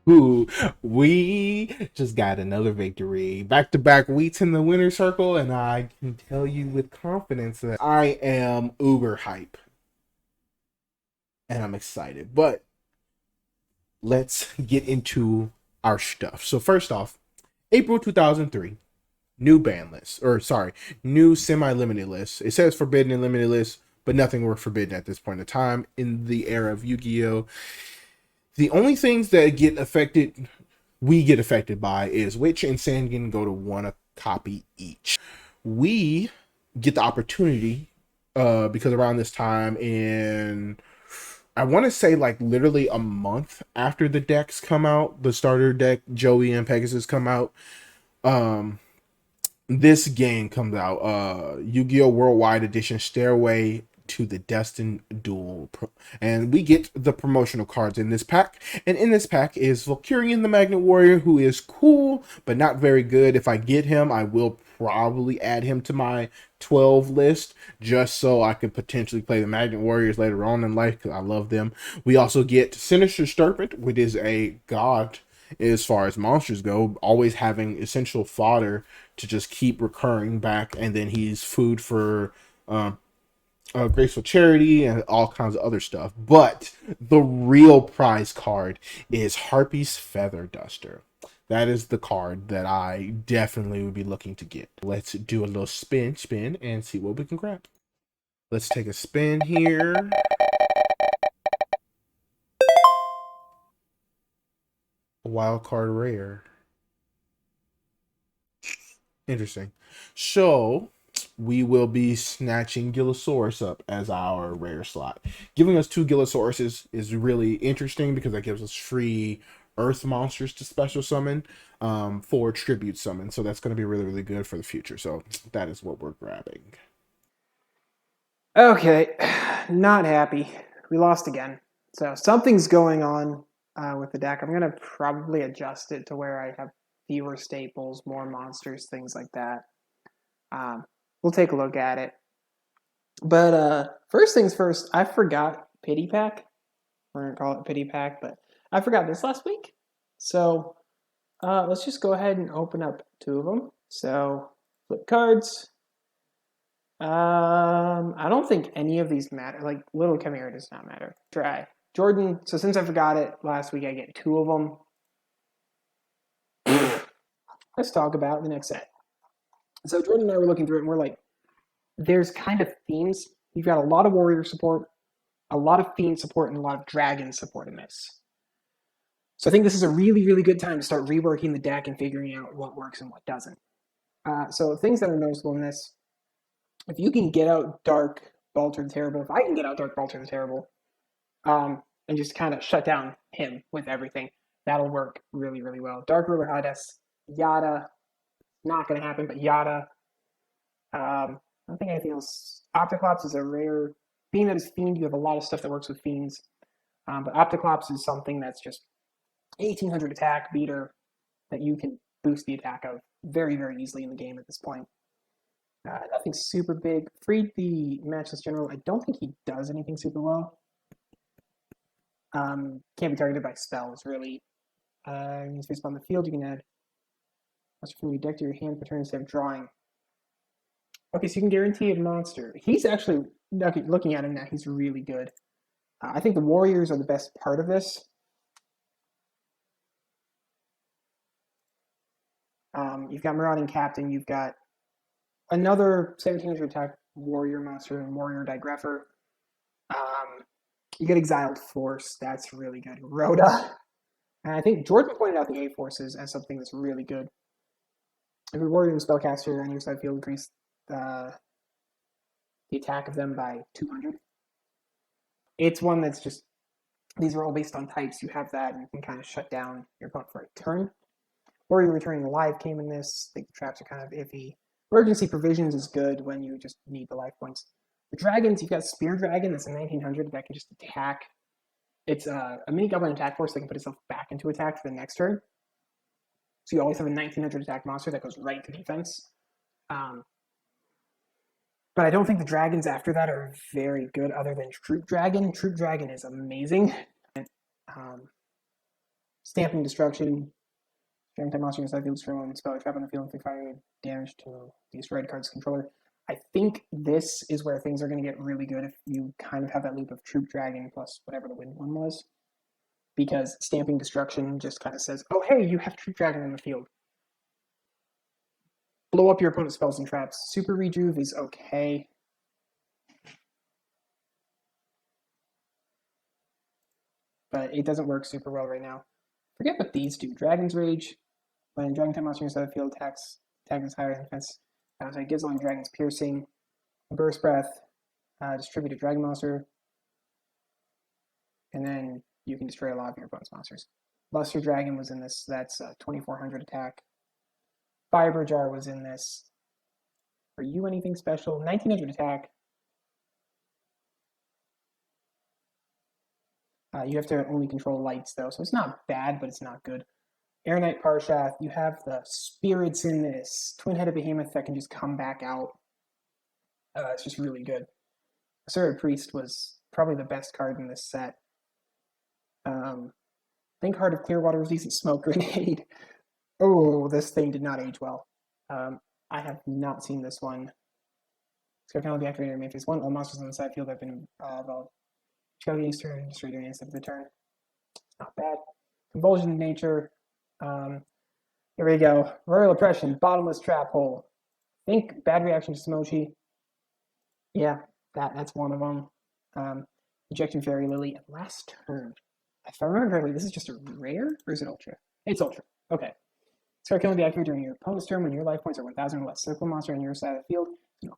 Ooh, we just got another victory. Back to back weeks in the winner's circle, and I can tell you with confidence that I am uber hype and I'm excited. But let's get into our stuff. So, first off, April 2003, new ban list, or sorry, new semi limited list. It says forbidden and limited list, but nothing were forbidden at this point in time in the era of Yu Gi Oh! The only things that we get affected by is Witch and Sandgen go to one a copy each. We get the opportunity because around this time in I want to say like literally a month after the decks come out, the starter deck Joey and Pegasus come out. Um, this game comes out. Yu-Gi-Oh! Worldwide Edition Stairway to the Destined Duel. And we get the promotional cards in this pack. And in this pack is Valkyrian the Magnet Warrior, who is cool, but not very good. If I get him, I will probably add him to my 12 list just so I could potentially play the Magnet Warriors later on in life because I love them. We also get Sinister Serpent, which is a god as far as monsters go, always having essential fodder to just keep recurring back, and then he's food for graceful charity and all kinds of other stuff. But the real prize card is Harpy's Feather Duster. That is the card that I definitely would be looking to get. Let's do a little spin, and see what we can grab. Let's take a spin here. A wild card rare. Interesting. So we will be snatching Gillosaurus up as our rare slot. Giving us two Gillosauruses is really interesting because that gives us free Earth monsters to special summon for tribute summon. So that's going to be really, really good for the future. So that is what we're grabbing. Okay, not happy. We lost again. So something's going on with the deck. I'm going to probably adjust it to where I have fewer staples, more monsters, things like that. We'll take a look at it. But first things first, I forgot Pity Pack. We're going to call it Pity Pack, but I forgot this last week. So let's just go ahead and open up two of them. So flip cards. I don't think any of these matter. Like, Little Chimera does not matter. Try. Jordan, so since I forgot it last week, I get two of them. Let's talk about the next set. So Jordan and I were looking through it, and we're like, there's kind of themes. You've got a lot of warrior support, a lot of fiend support, and a lot of dragon support in this. So I think this is a really, really good time to start reworking the deck and figuring out what works and what doesn't. So things that are noticeable in this, if you can get out Dark Balter the Terrible, if I can get out Dark Balter the Terrible, and just kind of shut down him with everything, that'll work really, really well. Dark Ruler Hades, Yada, not going to happen, but Yada. I don't think anything else. Opticlops is a rare, being that it's Fiend, you have a lot of stuff that works with Fiends. But Opticlops is something that's just 1800 attack beater that you can boost the attack of very, very easily in the game at this point. Nothing super big. Freed the Matchless General, I don't think he does anything super well. Can't be targeted by spells, really. He's based on the field, you can add monster from your deck to your hand per turn instead of drawing. Okay, so you can guarantee a monster. He's actually, okay, looking at him now, he's really good. I think the Warriors are the best part of this. You've got Marauding Captain, you've got another 1700 attack Warrior monster and Warrior Digrapher. You get Exiled Force, that's really good. Rhoda. And I think Jordan pointed out the A Forces as something that's really good. If you're Warrior and Spellcaster on your side field, increase the attack of them by 200. It's one that's just, these are all based on types. You have that, and you can kind of shut down your opponent for a turn. Warrior Returning Alive came in this. I think the traps are kind of iffy. Emergency Provisions is good when you just need the life points. The dragons, you've got Spear Dragon that's a 1900 that can just attack. It's a mini goblin attack force that can put itself back into attack for the next turn. So you always have a 1900 attack monster that goes right to defense. But I don't think the dragons after that are very good other than Troop Dragon. Troop Dragon is amazing. Stamping Destruction. During time monster inside the field, destroy one spell or trap on the field and fire damage to the destroyed card's controller. I think this is where things are going to get really good if you kind of have that loop of Troop Dragon plus whatever the wind one was. Because Stamping Destruction just kind of says, oh, hey, you have Troop Dragon in the field. Blow up your opponent's spells and traps. Super Rejuve is okay. But it doesn't work super well right now. Forget what these do. Dragon's Rage. When Dragon type monster inside the field attacks is higher than defense. So it gives only Dragon's Piercing. Burst Breath. Distribute a Dragon monster. And then you can destroy a lot of your opponent's monsters. Luster Dragon was in this. That's 2400 attack. Fiber Jar was in this. Are you anything special? 1900 attack. You have to only control lights, though, so it's not bad, but it's not good. Ernest Parshas, you have the spirits in this. Twin-headed behemoth that can just come back out. It's just really good. Asura Priest was probably the best card in this set. I think Heart of Clearwater was decent. Smoke Grenade. Oh, this thing did not age well. I have not seen this one. It's got penalty activated in phase 1. All monsters on the side field have been evolved. Game's turn, destroy during the of the turn. Not bad. Convulsion of Nature. Here we go. Royal Oppression, Bottomless Trap Hole. Think Bad Reaction to Smochi. Yeah, that's one of them. Injection Fairy Lilly. And last turn. If I remember correctly, this is just a rare, or is it Ultra? It's Ultra. Okay. Start killing the activate during your opponent's turn when your life points are 1,000 or less. Circle monster on your side of the field.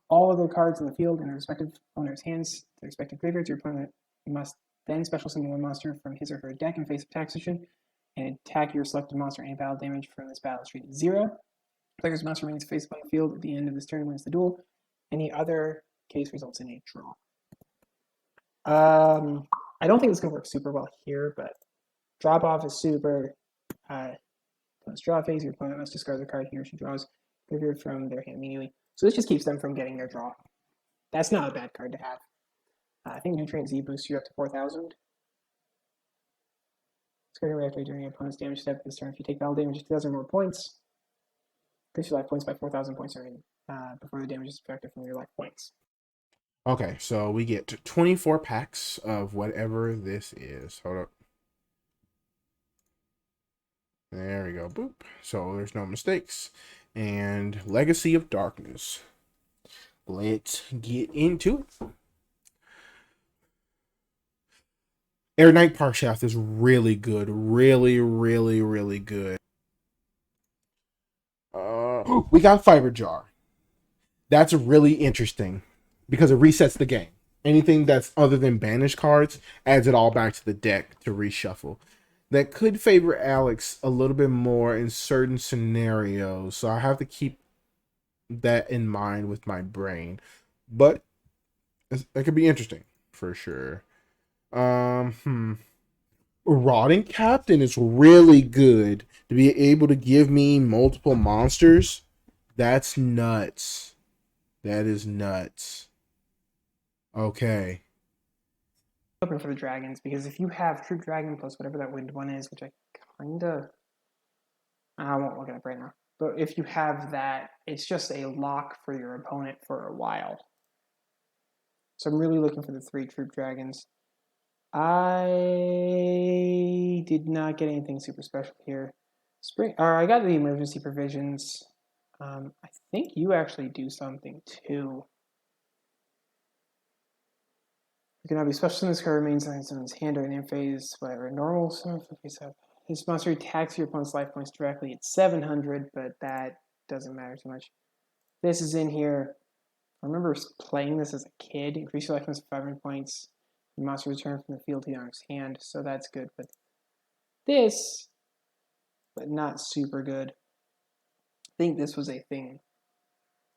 All other cards in the field in their respective owner's hands, their respective graveyards, your opponent must then special summon one monster from his or her deck in face attack position and attack your selected monster and battle damage from this battle is treated 0. Player's monster remains face up on the field at the end of this turn wins the duel. Any other case results in a draw. I don't think it's going to work super well here, but drop off is super. Opponent's draw phase, your opponent must discard the card he or she draws graveyard from their hand immediately. So this just keeps them from getting their draw. That's not a bad card to have. I think Nutrient Z boosts you up to 4,000. Discard your reactor during your opponent's damage step this turn. If you take battle damage, 2,000 more points. Increase your life points by 4,000 points before the damage is subtracted from your life points. Okay, so we get 24 packs of whatever this is. Hold up. There we go. Boop. So there's no mistakes. And Legacy of Darkness. Let's get into it. Ernest Parshas is really good. Really, really, really good. We got Fiber Jar. That's really interesting because it resets the game. Anything that's other than banished cards adds it all back to the deck to reshuffle. That could favor Alex a little bit more in certain scenarios, so I have to keep that in mind with my brain. But that could be interesting for sure. Rotting Captain is really good to be able to give me multiple monsters. That's nuts. That is nuts. Okay. Hoping for the dragons, because if you have Troop Dragon plus whatever that wind one is, which I won't look it up right now, but if you have that, it's just a lock for your opponent for a while. So I'm really looking for the 3 Troop Dragons. I did not get anything super special here. I got the emergency provisions. I think you actually do something too. You can have a special summon this card remains in someone's hand during the phase, whatever. Normal summon for face up. This monster attacks your opponent's life points directly at 700, but that doesn't matter too much. This is in here. I remember playing this as a kid. Increase your life points to 500 points. The monster return from the field to the owner's hand, so that's good. But this, but not super good. I think this was a thing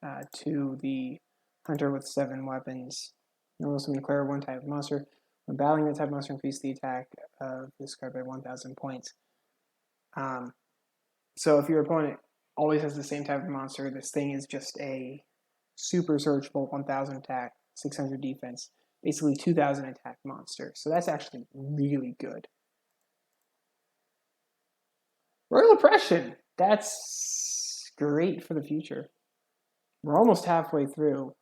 to the hunter with 7 weapons. Normal summon declare 1 type of monster. When battling that type of monster, increase the attack of this card by 1,000 points. So if your opponent always has the same type of monster, this thing is just a super searchable 1,000 attack, 600 defense, basically 2,000 attack monster. So that's actually really good. Royal Oppression. That's great for the future. We're almost halfway through,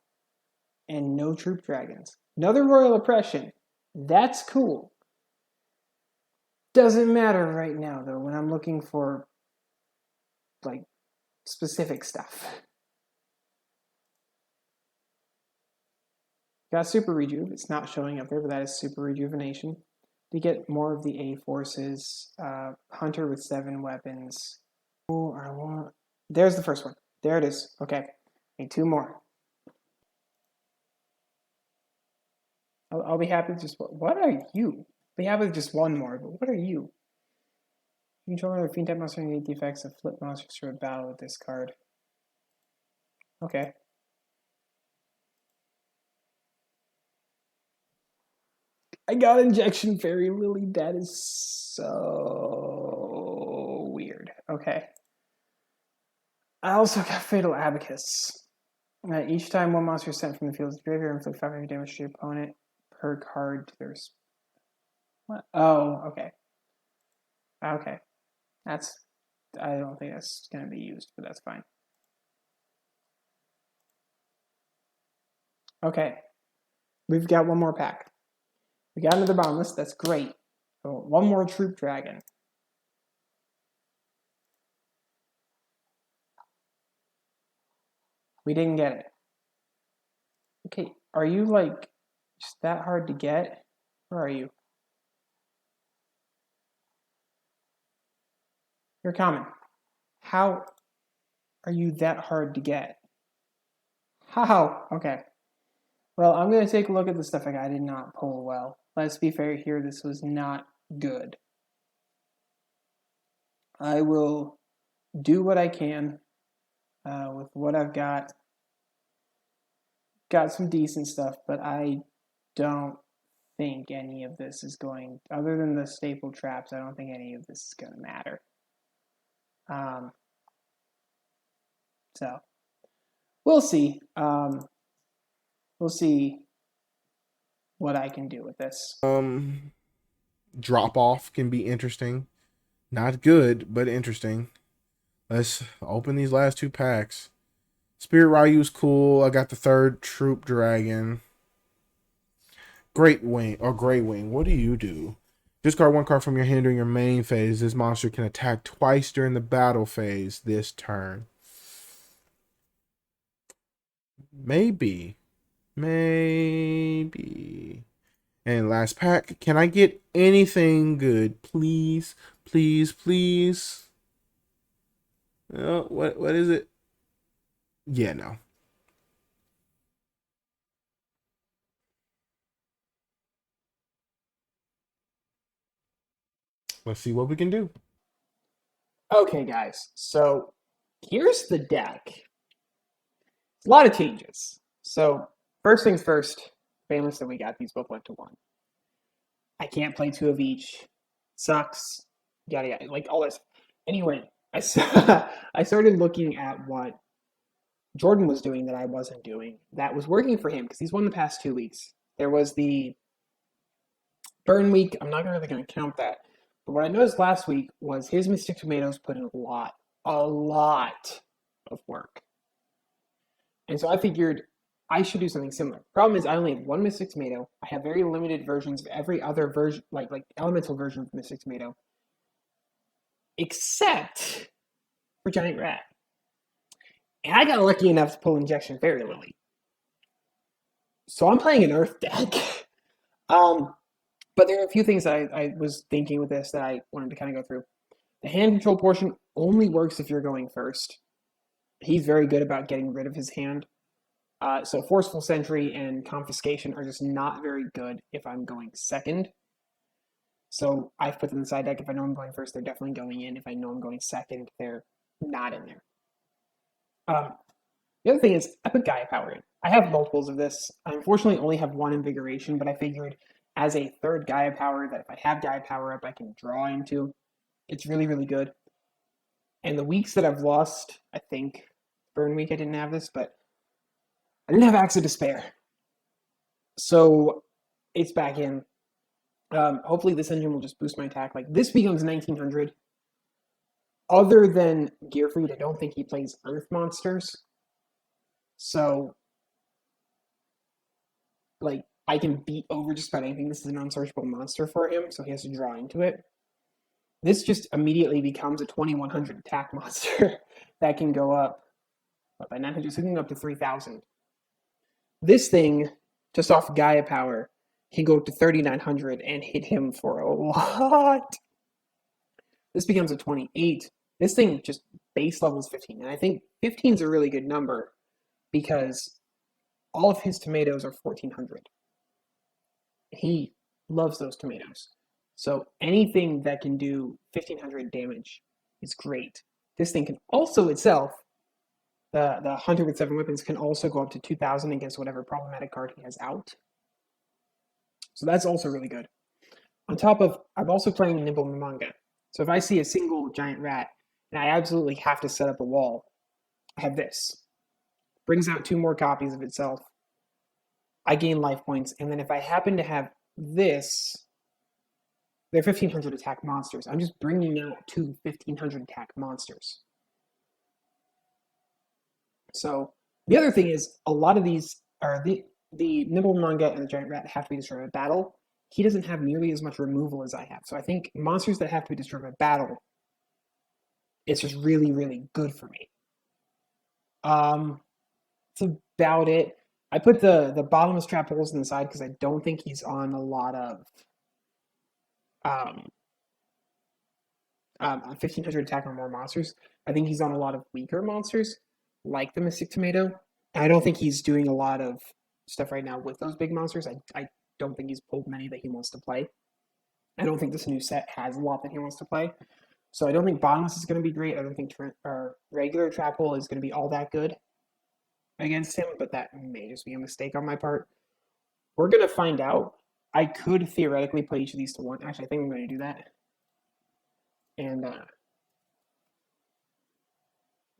and no Troop Dragons. Another Royal Oppression. That's cool. Doesn't matter right now, though, when I'm looking for, like, specific stuff. Got Super Rejuve. It's not showing up there, but that is Super Rejuvenation. To get more of the A forces, Hunter with 7 weapons. Oh, I want. There's the first one. There it is. Okay, need 2 more. I'll be happy with just. What are you? Be happy with just 1 more. But what are you? You control another fiend type monster and need the effects of flip monsters through a battle with this card. Okay. I got Injection Fairy Lilly. That is so weird. Okay. I also got Fatal Abacus. Each time one monster is sent from the field to the graveyard, inflict 5 damage to your opponent per card. There's what? Oh, okay. Okay. That's. I don't think that's going to be used, but that's fine. Okay. We've got 1 more pack. We got another Bottomless. That's great. So 1 more Troop Dragon. We didn't get it. Okay, are you like just that hard to get? Where are you? You're common. How are you that hard to get? How? Okay. Well, I'm going to take a look at the stuff I got. I did not pull well. Let's be fair here. This was not good. I will do what I can with what I've got. Got some decent stuff, but I don't think any of this is going, other than the staple traps, I don't think any of this is going to matter. So we'll see. We'll see what I can do with this. Drop off can be interesting. Not good, but interesting. Let's open these last 2 packs. Spirit Ryu's cool. I got the 3rd Troop Dragon. Great Wing or Grey Wing. What do you do? Discard 1 card from your hand during your main phase. This monster can attack twice during the battle phase this turn. Maybe. And last pack. Can I get anything good? Please. Please. Please. Oh, what is it? Yeah, no. Let's see what we can do. Okay, guys. So here's the deck. A lot of changes. So first things first, famous that we got, these both went to 1. I can't play 2 of each. Sucks. Yada yada. Like all this. Anyway, I started looking at what Jordan was doing that I wasn't doing. That was working for him because he's won the past 2 weeks. There was the burn week. I'm not really going to count that. But what I noticed last week was his Mystic Tomatoes put in a lot of work. And so I figured I should do something similar. Problem is, I only have 1 Mystic Tomato. I have very limited versions of every other version, like elemental version of Mystic Tomato, except for Giant Rat. And I got lucky enough to pull Injection Fairy Lilly. So I'm playing an Earth deck. But there are a few things that I was thinking with this that I wanted to kind of go through. The hand control portion only works if you're going first. He's very good about getting rid of his hand. So Forceful Sentry and Confiscation are just not very good if I'm going second. So I've put them in the side deck. If I know I'm going first, they're definitely going in. If I know I'm going second, they're not in there. The other thing is, I put Gaia Power in. I have multiples of this. I unfortunately only have 1 Invigoration, but I figured as a 3rd Gaia Power that if I have Gaia Power up, I can draw into. It's really, really good. And the weeks that I've lost, I think, Burn Week I didn't have this, but I didn't have Axe of Despair. So it's back in. Hopefully this engine will just boost my attack. Like this becomes 1900. Other than Gearfried, I don't think he plays Earth monsters. So, like, I can beat over just about anything. This is an unsearchable monster for him, so he has to draw into it. This just immediately becomes a 2100 attack monster that can go up by 900, so it can go up to 3000. This thing, just off Gaia power, can go up to 3900 and hit him for a lot. This becomes a 28. This thing just base levels 15. And I think 15 is a really good number because all of his tomatoes are 1400. He loves those tomatoes. So anything that can do 1500 damage is great. This thing can also itself, the Hunter with 7 weapons, can also go up to 2000 against whatever problematic card he has out. So that's also really good. On top of, I'm also playing Nimble Manga. So if I see a single giant rat and I absolutely have to set up a wall, I have this. Brings out 2 more copies of itself. I gain life points, and then if I happen to have this, they're 1500 attack monsters. I'm just bringing out 2 1500 attack monsters. So the other thing is, a lot of these are the Nimble Manga and the Giant Rat have to be destroyed by battle. He doesn't have nearly as much removal as I have. So I think monsters that have to be destroyed by battle, it's just really, really good for me. That's about it. I put the Bottomless Trap holes in the side because I don't think he's on a lot of 1500 attack or more monsters. I think he's on a lot of weaker monsters, like the Mystic Tomato. I don't think he's doing a lot of stuff right now with those big monsters. I don't think he's pulled many that he wants to play. I don't think this new set has a lot that he wants to play. So I don't think Bottomless is going to be great. I don't think regular Trap Hole is going to be all that good against him, but that may just be a mistake on my part. We're going to find out. I could theoretically play each of these to 1. Actually, I think I'm going to do that. And,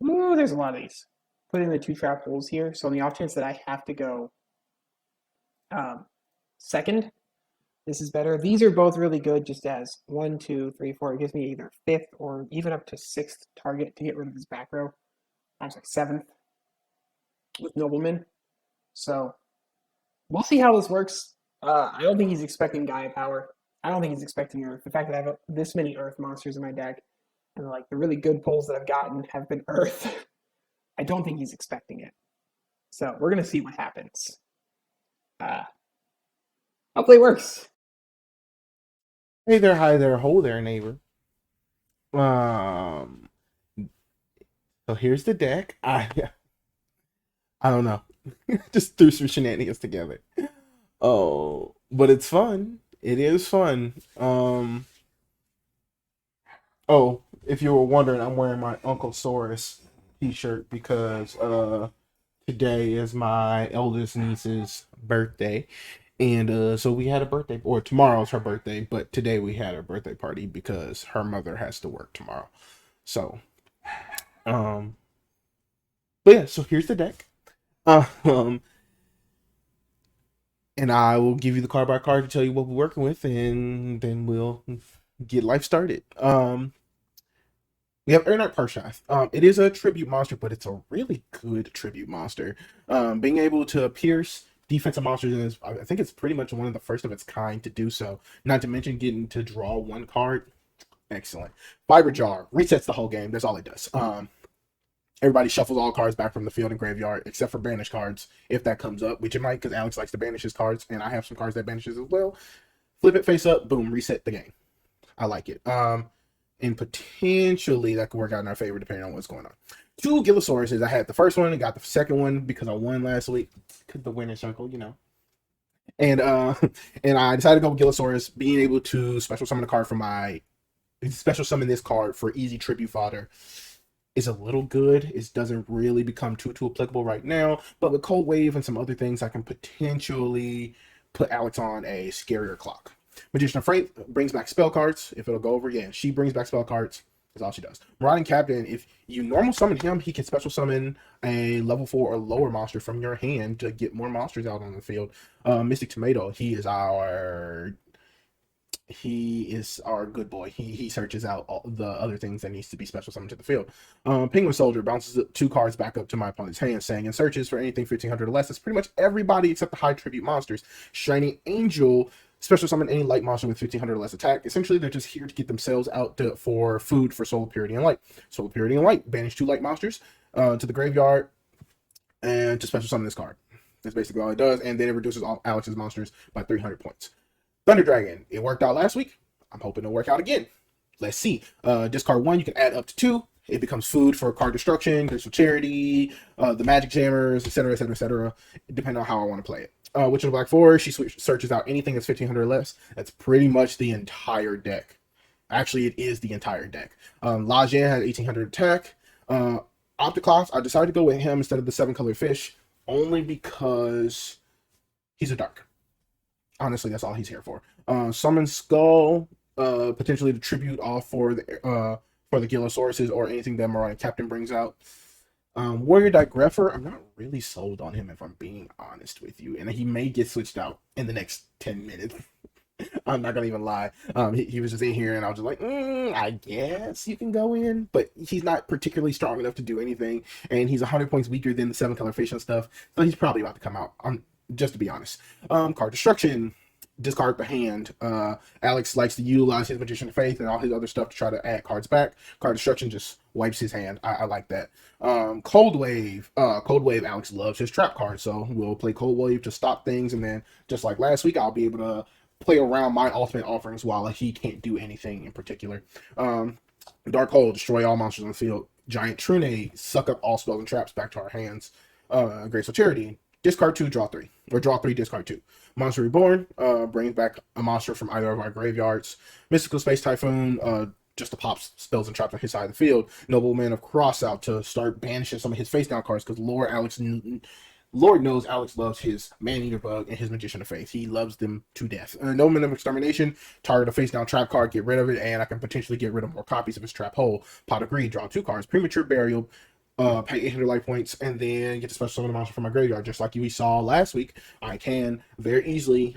there's a lot of these. Put in the 2 trap holes here. So on the off chance that I have to go second, this is better. These are both really good just as 1, 2, 3, 4. It gives me either 5th or even up to 6th target to get rid of this back row. I was like 7th with Nobleman. So we'll see how this works. I don't think he's expecting Gaia power. I don't think he's expecting Earth. The fact that I have this many Earth monsters in my deck, and like the really good pulls that I've gotten have been Earth, I don't think he's expecting it. So we're gonna see what happens. Hopefully it works. Hey there, hi there, ho there, neighbor. So here's the deck. I don't know. Just threw some shenanigans together. Oh, but it's fun. It is fun. Oh, if you were wondering, I'm wearing my Uncle Saurus t-shirt because today is my eldest niece's birthday. And so we had a birthday, or tomorrow's her birthday, but today we had a birthday party because her mother has to work tomorrow. So, but yeah, so here's the deck. Um, and I will give you the card by card to tell you what we're working with, and then we'll get life started. We have Ernest Parshas. It is a tribute monster, but it's a really good tribute monster. Being able to pierce defensive monsters is, I think it's pretty much one of the first of its kind to do so. Not to mention getting to draw 1 card. Excellent. Fiber Jar resets the whole game. That's all it does. Everybody shuffles all cards back from the field and graveyard, except for banish cards, if that comes up, which it might, because Alex likes to banish his cards, and I have some cards that banishes as well. Flip it face up, boom, reset the game. I like it. And potentially that could work out in our favor depending on what's going on. 2 Gillosauruses. I had the first one and got the second one because I won last week. Because the winner circle, you know. And and I decided to go with Gillosaurus, being able to special summon a card from my special summon this card for easy tribute fodder is a little good. It doesn't really become too applicable right now, but with Cold Wave and some other things, I can potentially put Alex on a scarier clock. Magician of Freight brings back spell cards. If it'll go over, yeah, she brings back spell cards. That's all she does. Marauding Captain, if you normal summon him, he can special summon a level 4 or lower monster from your hand to get more monsters out on the field. Mystic Tomato, he is our He is our good boy. He searches out all the other things that needs to be special summoned to the field. Penguin Soldier bounces 2 cards back up to my opponent's hand, saying and searches for anything 1500 or less. That's pretty much everybody except the high tribute monsters. Shining Angel special summon any light monster with 1500 or less attack. Essentially, they're just here to get themselves out for food for Soul Purity and Light. Soul Purity and Light banish 2 light monsters to the graveyard and to special summon this card. That's basically all it does, and then it reduces all Alex's monsters by 300 points. Thunder Dragon, it worked out last week. I'm hoping it'll work out again. Let's see. Discard 1, you can add up to 2. It becomes food for card destruction, Crystal Charity, the Magic Jammers, etc., etc., etc., depending on how I want to play it. Witch of the Black Forest, she searches out anything that's 1500 or less. That's pretty much the entire deck. Actually, it is the entire deck. La Jin had 1800 attack. Opticlops, I decided to go with him instead of the 7-color fish, only because he's a dark. Honestly, that's all he's here for. Summon Skull, potentially the tribute off for the Gilosauruses or anything that Mariah Captain brings out. Warrior Digrapher, I'm not really sold on him if I'm being honest with you, and he may get switched out in the next 10 minutes. I'm not gonna even lie. He was just in here, and I was just like, I guess you can go in, but he's not particularly strong enough to do anything, and he's 100 points weaker than the 7-color fish and stuff, so he's probably about to come out. Just to be honest. Card Destruction, discard the hand. Alex likes to utilize his Magician of Faith and all his other stuff to try to add cards back. Card Destruction just wipes his hand. I like that. Cold Wave. Cold Wave, Alex loves his trap card, so we'll play Cold Wave to stop things, and then just like last week, I'll be able to play around my ultimate offerings while he can't do anything in particular. Dark Hole, destroy all monsters on the field. Giant Trunade, suck up all spells and traps back to our hands. Graceful Charity, discard 2, draw 3. Or draw 3, discard 2. Monster Reborn, brings back a monster from either of our graveyards. Mystical Space Typhoon, just to pop spells and traps on his side of the field. Nobleman of Crossout to start banishing some of his face down cards, because Lord knows Alex loves his Man-Eater Bug and his Magician of Faith. He loves them to death. Nobleman of Extermination, target a face down trap card, get rid of it, and I can potentially get rid of more copies of his trap hole. Pot of Greed, draw 2 cards. Premature Burial, pay 800 life points, and then get to special summon a monster from my graveyard. Just like we saw last week, I can very easily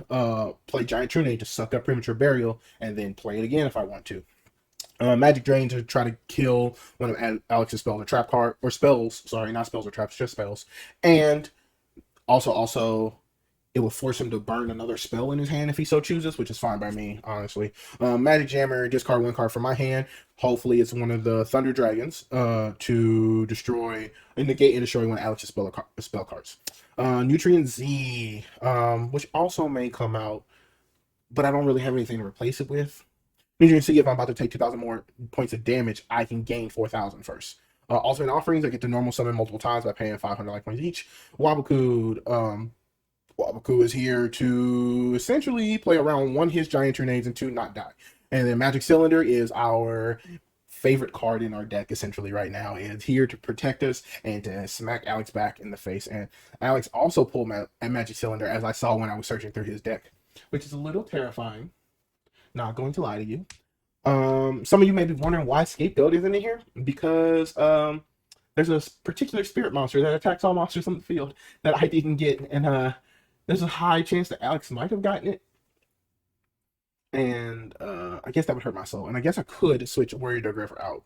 play Giant Trunade to suck up Premature Burial, and then play it again if I want to. Magic Drain to try to kill one of Alex's spells or trap card, or spells, sorry, not spells or traps, just spells. And also, it will force him to burn another spell in his hand if he so chooses, which is fine by me, honestly. Magic Jammer, discard 1 card from my hand. Hopefully, it's one of the Thunder Dragons to destroy, negate and destroy one of Alex's spell cards. Nutrient Z, which also may come out, but I don't really have anything to replace it with. Nutrient Z, if I'm about to take 2,000 more points of damage, I can gain 4,000 first. Ultimate Offerings, I get to normal summon multiple times by paying 500 life points each. Wabakud, Wabaku is here to essentially play around 1, his Giant Trunades, and 2, not die. And then Magic Cylinder is our favorite card in our deck essentially right now. It's here to protect us and to smack Alex back in the face. And Alex also pulled a Magic Cylinder, as I saw when I was searching through his deck, which is a little terrifying. Not going to lie to you. Some of you may be wondering why Scapegoat isn't in here, because there's a particular spirit monster that attacks all monsters on the field that I didn't get, and there's a high chance that Alex might have gotten it, and I guess that would hurt my soul. And I guess I could switch Warrior Digrapher out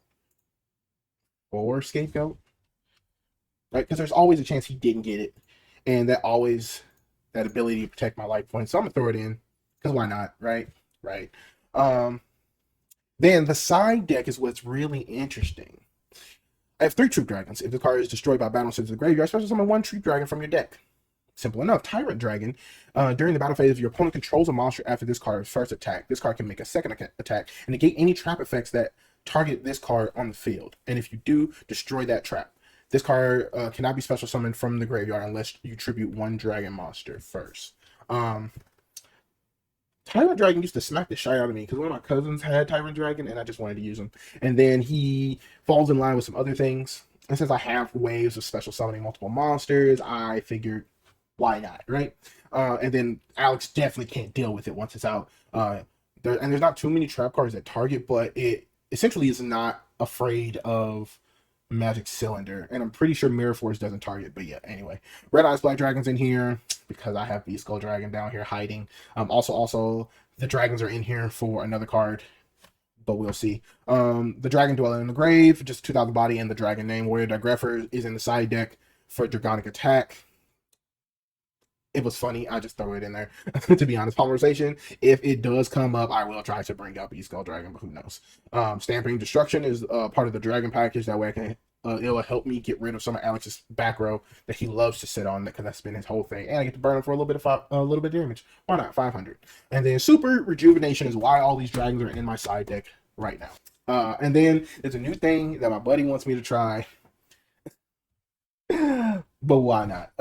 or Scapegoat, right? Because there's always a chance he didn't get it, and that ability to protect my life points. So I'm gonna throw it in because why not, right? Right. Then the side deck is what's really interesting. I have 3 Troop Dragons. If the card is destroyed by battle sent to the graveyard, special summon 1 Troop Dragon from your deck. Simple enough. Tyrant Dragon. During the battle phase, if your opponent controls a monster after this card's first attack, this card can make a second attack and negate any trap effects that target this card on the field. And if you do, destroy that trap. This card cannot be special summoned from the graveyard unless you tribute 1 dragon monster first. Tyrant Dragon used to smack the shit out of me because one of my cousins had Tyrant Dragon and I just wanted to use him. And then he falls in line with some other things. And since I have waves of special summoning multiple monsters, I figured, why not, right? And then Alex definitely can't deal with it once it's out. There's not too many trap cards that target, but it essentially is not afraid of Magic Cylinder. And I'm pretty sure Mirror Force doesn't target, but yeah, anyway. Red Eyes Black Dragon's in here because I have Beast Skull Dragon down here hiding. Also The dragons are in here for another card, but we'll see. The dragon dwelling in the grave, just 2,000 body, and the dragon name warrior digrapher is in the side deck for dragonic attack. It was funny. I just throw it in there. To be honest, conversation. If it does come up, I will try to bring up East Skull Dragon, but who knows? Stamping Destruction is part of the Dragon package. That way I can it'll help me get rid of some of Alex's back row that he loves to sit on because that's been his whole thing, and I get to burn him for a little bit of damage. Why not? 500. And then Super Rejuvenation is why all these dragons are in my side deck right now. And then there's a new thing that my buddy wants me to try, but why not?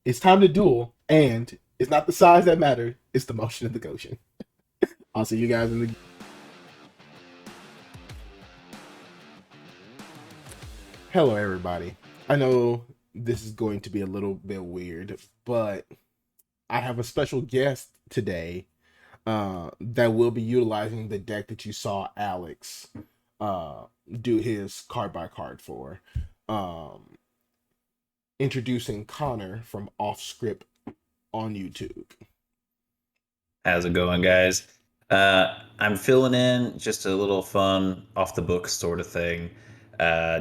It's time to duel, and it's not the size that matters, it's the motion of the Goshen. I'll see you guys in the... Hello, everybody. I know this is going to be a little bit weird, but I have a special guest today that will be utilizing the deck that you saw Alex do his card by card for. Introducing Connor from Off Script on YouTube. How's it going, guys? I'm filling in just a little fun, off the book sort of thing.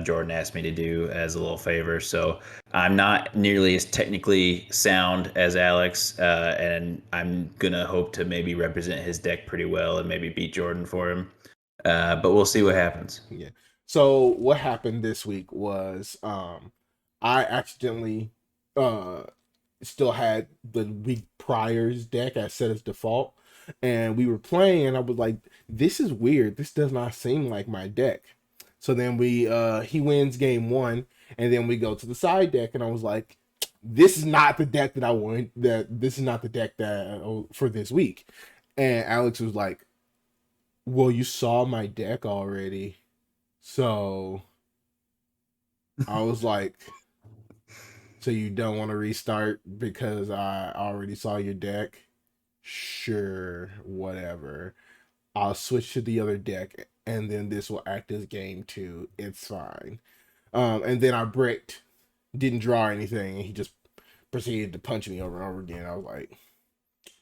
Jordan asked me to do as a little favor, so I'm not nearly as technically sound as Alex, and I'm gonna hope to maybe represent his deck pretty well and maybe beat Jordan for him. But we'll see what happens. Yeah. So what happened this week was I accidentally still had the week prior's deck as set as default, and we were playing, and I was like, this is weird, this does not seem like my deck. So then he wins game one, and then we go to the side deck, and I was like, this is not the deck that I want, this is not the deck that for this week. And Alex was like, well, you saw my deck already. So I was like, so you don't want to restart because I already saw your deck? Sure, whatever. I'll switch to the other deck, and then this will act as game two. It's fine. And then I bricked, didn't draw anything, and he just proceeded to punch me over and over again. I was like,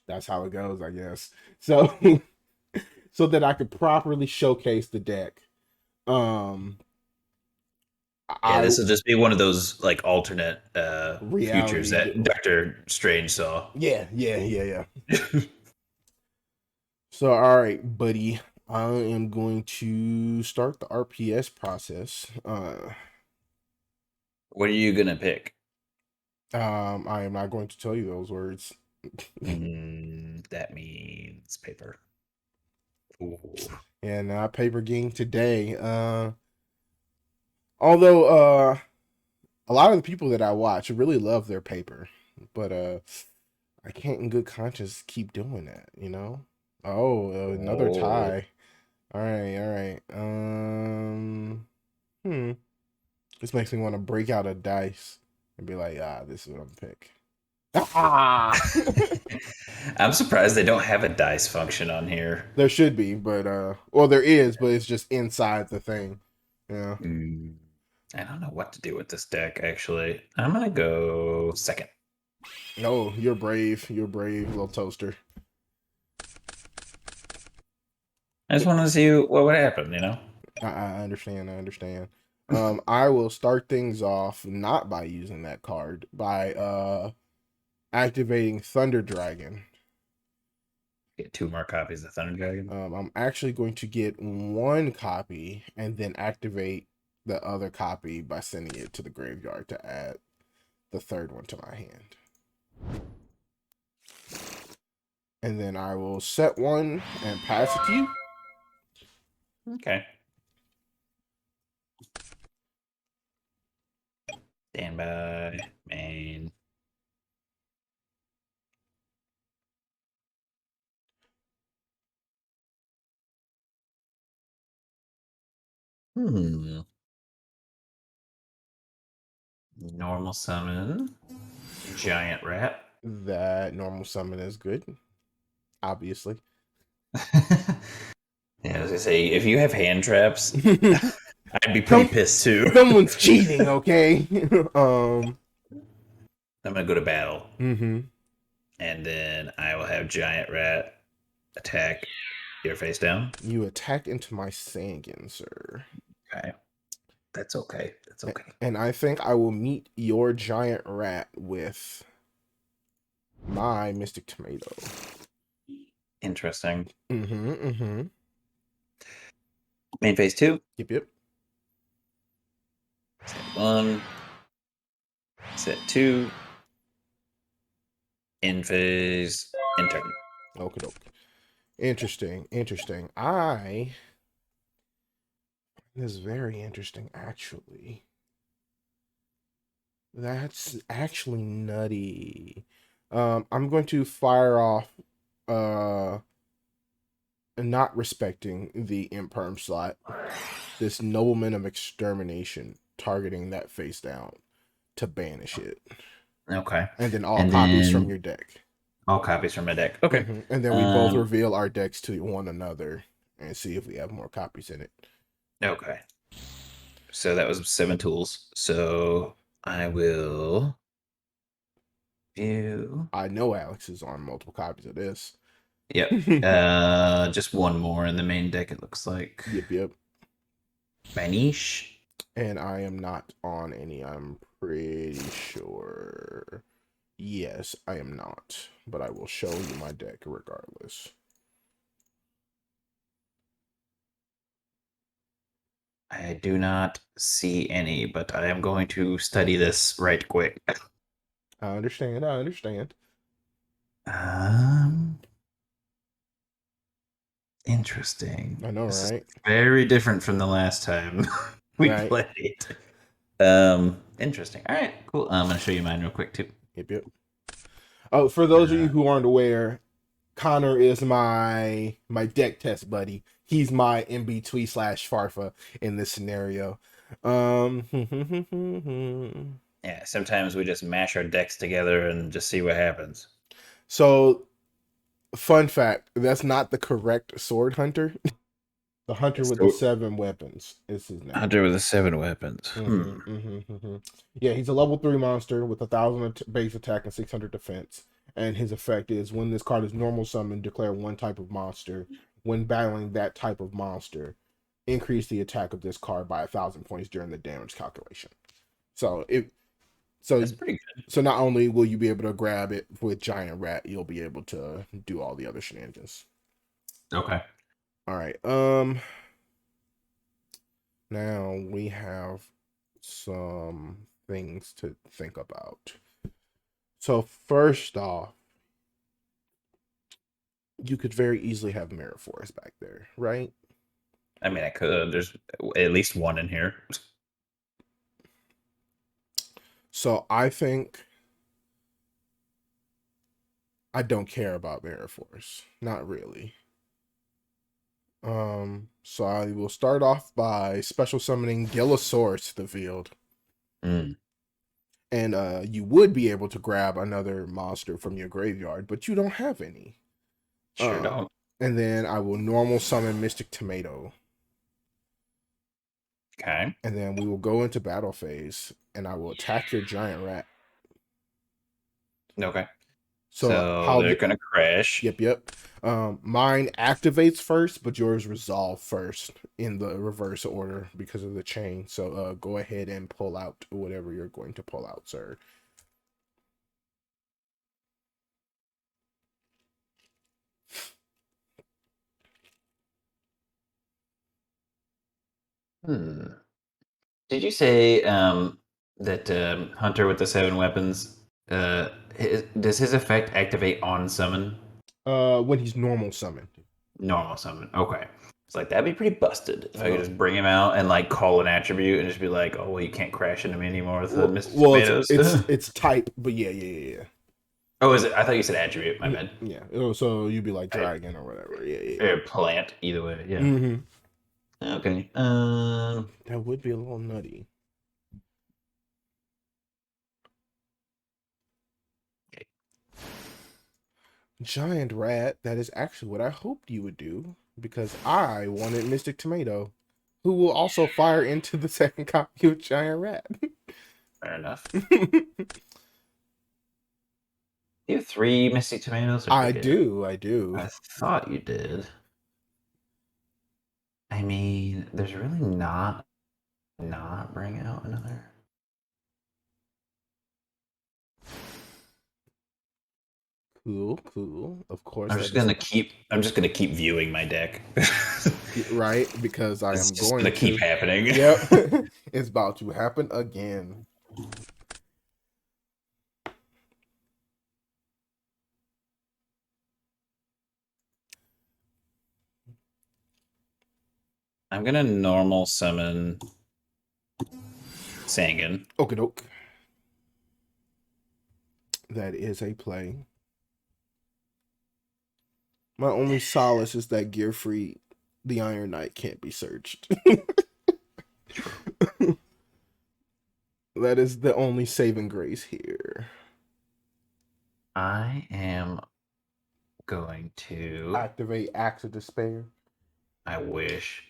that's how it goes, I guess. So, so that I could properly showcase the deck. This will just be one of those like alternate futures reality that Doctor Strange saw. Yeah. So, all right, buddy. I am going to start the RPS process. What are you gonna pick? I am not going to tell you those words. That means paper. Ooh. And paper game today. Although a lot of the people that I watch really love their paper, but I can't in good conscience keep doing that, you know? Oh, another tie. All right. This makes me want to break out a dice and be like, this is what I'm gonna pick. I'm surprised they don't have a dice function on here. There should be, but well, there is, but it's just inside the thing. Yeah. I don't know what to do with this deck, actually. I'm gonna go second. No, you're brave. You're brave, little toaster. I just want to see what would happen, you know? I understand. I will start things off not by using that card, by activating Thunder Dragon. Get 2 more copies of Thunder Dragon. I'm actually going to get 1 copy and then activate the other copy by sending it to the graveyard to add the 3rd one to my hand. And then I will set 1 and pass it to you. Okay. Standby, main. Normal summon. Giant rat. That normal summon is good. Obviously. Yeah, I was gonna say, if you have hand traps, I'd be pretty pissed too. Someone's cheating, okay? I'm gonna go to battle. Mm-hmm. And then I will have Giant Rat attack your face down. You attacked into my Sangan, sir. Okay. That's okay. That's okay. And I think I will meet your Giant Rat with my Mystic Tomato. Interesting. Mm-hmm. Main phase 2. Yep. Set 1. Set 2. In phase. In turn. Okay, doke. Interesting. This is very interesting, actually. That's actually nutty. I'm going to fire off not respecting the imperm slot. This Nobleman of Extermination, targeting that face down to banish it. Okay. And then all copies from your deck. All copies from my deck. Okay. And then we both reveal our decks to one another and see if we have more copies in it. Okay. So that was 7 tools. So I will view. I know Alex is on multiple copies of this. Yep. Just one more in the main deck, it looks like. Yep. Banish. And I am not on any, I'm pretty sure. Yes, I am not. But I will show you my deck regardless. I do not see any, but I am going to study this right quick. I understand. Interesting. I know, This right? is very different from the last time we Right. played. Interesting. All right, cool. I'm going to show you mine real quick too. Yep. Oh, for those of you who aren't aware, Connor is my deck test buddy. He's my in-between / Farfa in this scenario. Yeah, sometimes we just mash our decks together and just see what happens. So, fun fact, that's not the correct sword hunter. The hunter with the 7 weapons is his name. Hunter with the 7 weapons. Yeah, he's a level 3 monster with 1,000 base attack and 600 defense. And his effect is when this card is normal summoned, declare one type of monster. When battling that type of monster, increase the attack of this card by 1,000 points during the damage calculation. So that's pretty good. So not only will you be able to grab it with Giant Rat, you'll be able to do all the other shenanigans. Okay. All right. Now we have some things to think about. So first off, you could very easily have Mirror Forest back there, right? I mean, I could. There's at least one in here. So I think I don't care about Mirror Force. Not really. So I will start off by special summoning Gillosaurus to the field. And you would be able to grab another monster from your graveyard, but you don't have any. Sure don't. And then I will normal summon Mystic Tomato. Okay. And then we will go into battle phase, and I will attack your Giant Rat. Okay. So how they're gonna crash. Yep. Mine activates first, but yours resolve first in the reverse order because of the chain. So go ahead and pull out whatever you're going to pull out, sir. Did you say that Hunter with the 7 weapons does his effect activate on summon? When he's normal summoned. Normal summon. Okay. It's like that'd be pretty busted if I could just bring him out and like call an attribute and just be like, oh well, you can't crash into me anymore with the Mr. Tomatoes. It's type, but yeah. Oh, is it? I thought you said attribute. My bad. Yeah. So you'd be like dragon or whatever. Yeah. Or plant. Either way. Yeah. Okay. That would be a little nutty. Okay. Giant Rat, that is actually what I hoped you would do, because I wanted Mystic Tomato, who will also fire into the second copy of Giant Rat. Fair enough. You have 3 Misty Tomatoes? I do. I thought you did. I mean, there's really not bring out another. Cool. Of course, I'm just gonna keep viewing my deck. right, because I It's am just going gonna to keep happening. Yep. It's about to happen again. I'm gonna normal summon Sangan. Okie doke. That is a play. My only solace is that Gearfried, the Iron Knight, can't be searched. That is the only saving grace here. I am going to Activate Axe of Despair. I wish.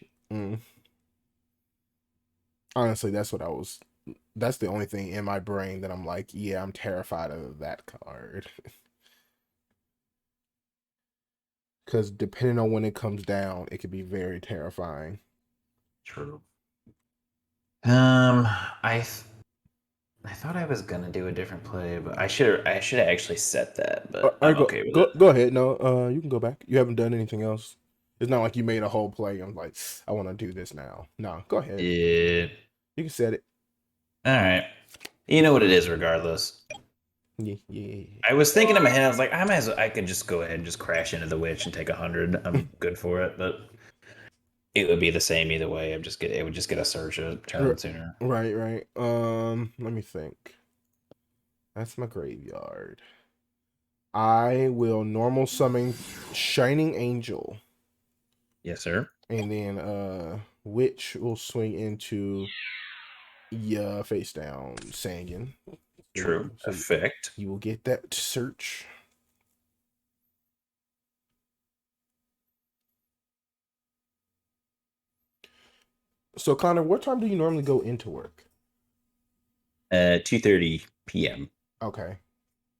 Honestly, that's the only thing in my brain that I'm like, yeah, I'm terrified of that card. Because depending on when it comes down, it could be very terrifying. True. I thought I was gonna do a different play, but I should have actually set that, but I'm okay with it. Go ahead. No, you can go back. You haven't done anything else. It's not like you made a whole play. I'm like, I want to do this now. No, go ahead. Yeah. You can set it. All right. You know what it is, regardless. Yeah. I was thinking in my head, I was like, I could just go ahead and just crash into the witch and take 100. I'm good for it, but it would be the same either way. It would just get a search a turn sooner. Right. Let me think. That's my graveyard. I will normal summon Shining Angel. Yes, sir. And then Witch will swing into face down Sangan. True. So Effect. you will get that search. So Connor, what time do you normally go into work? 2:30 p.m. Okay.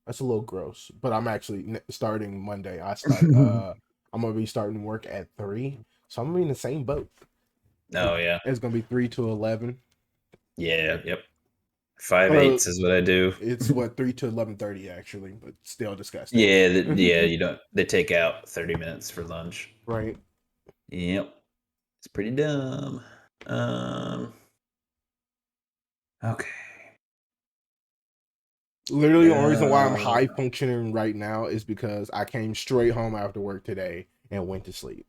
That's a little gross, but I'm actually starting Monday. I'm gonna be starting work at 3, so I'm gonna be in the same boat. Oh yeah. It's gonna be 3 to 11. Yeah. Yep. 5/8 is what I do. It's what 3 to 11:30 actually, but still disgusting. Yeah. You don't. They take out 30 minutes for lunch. Right. Yep. It's pretty dumb. Okay. Literally, the only reason why I'm high functioning right now is because I came straight home after work today and went to sleep.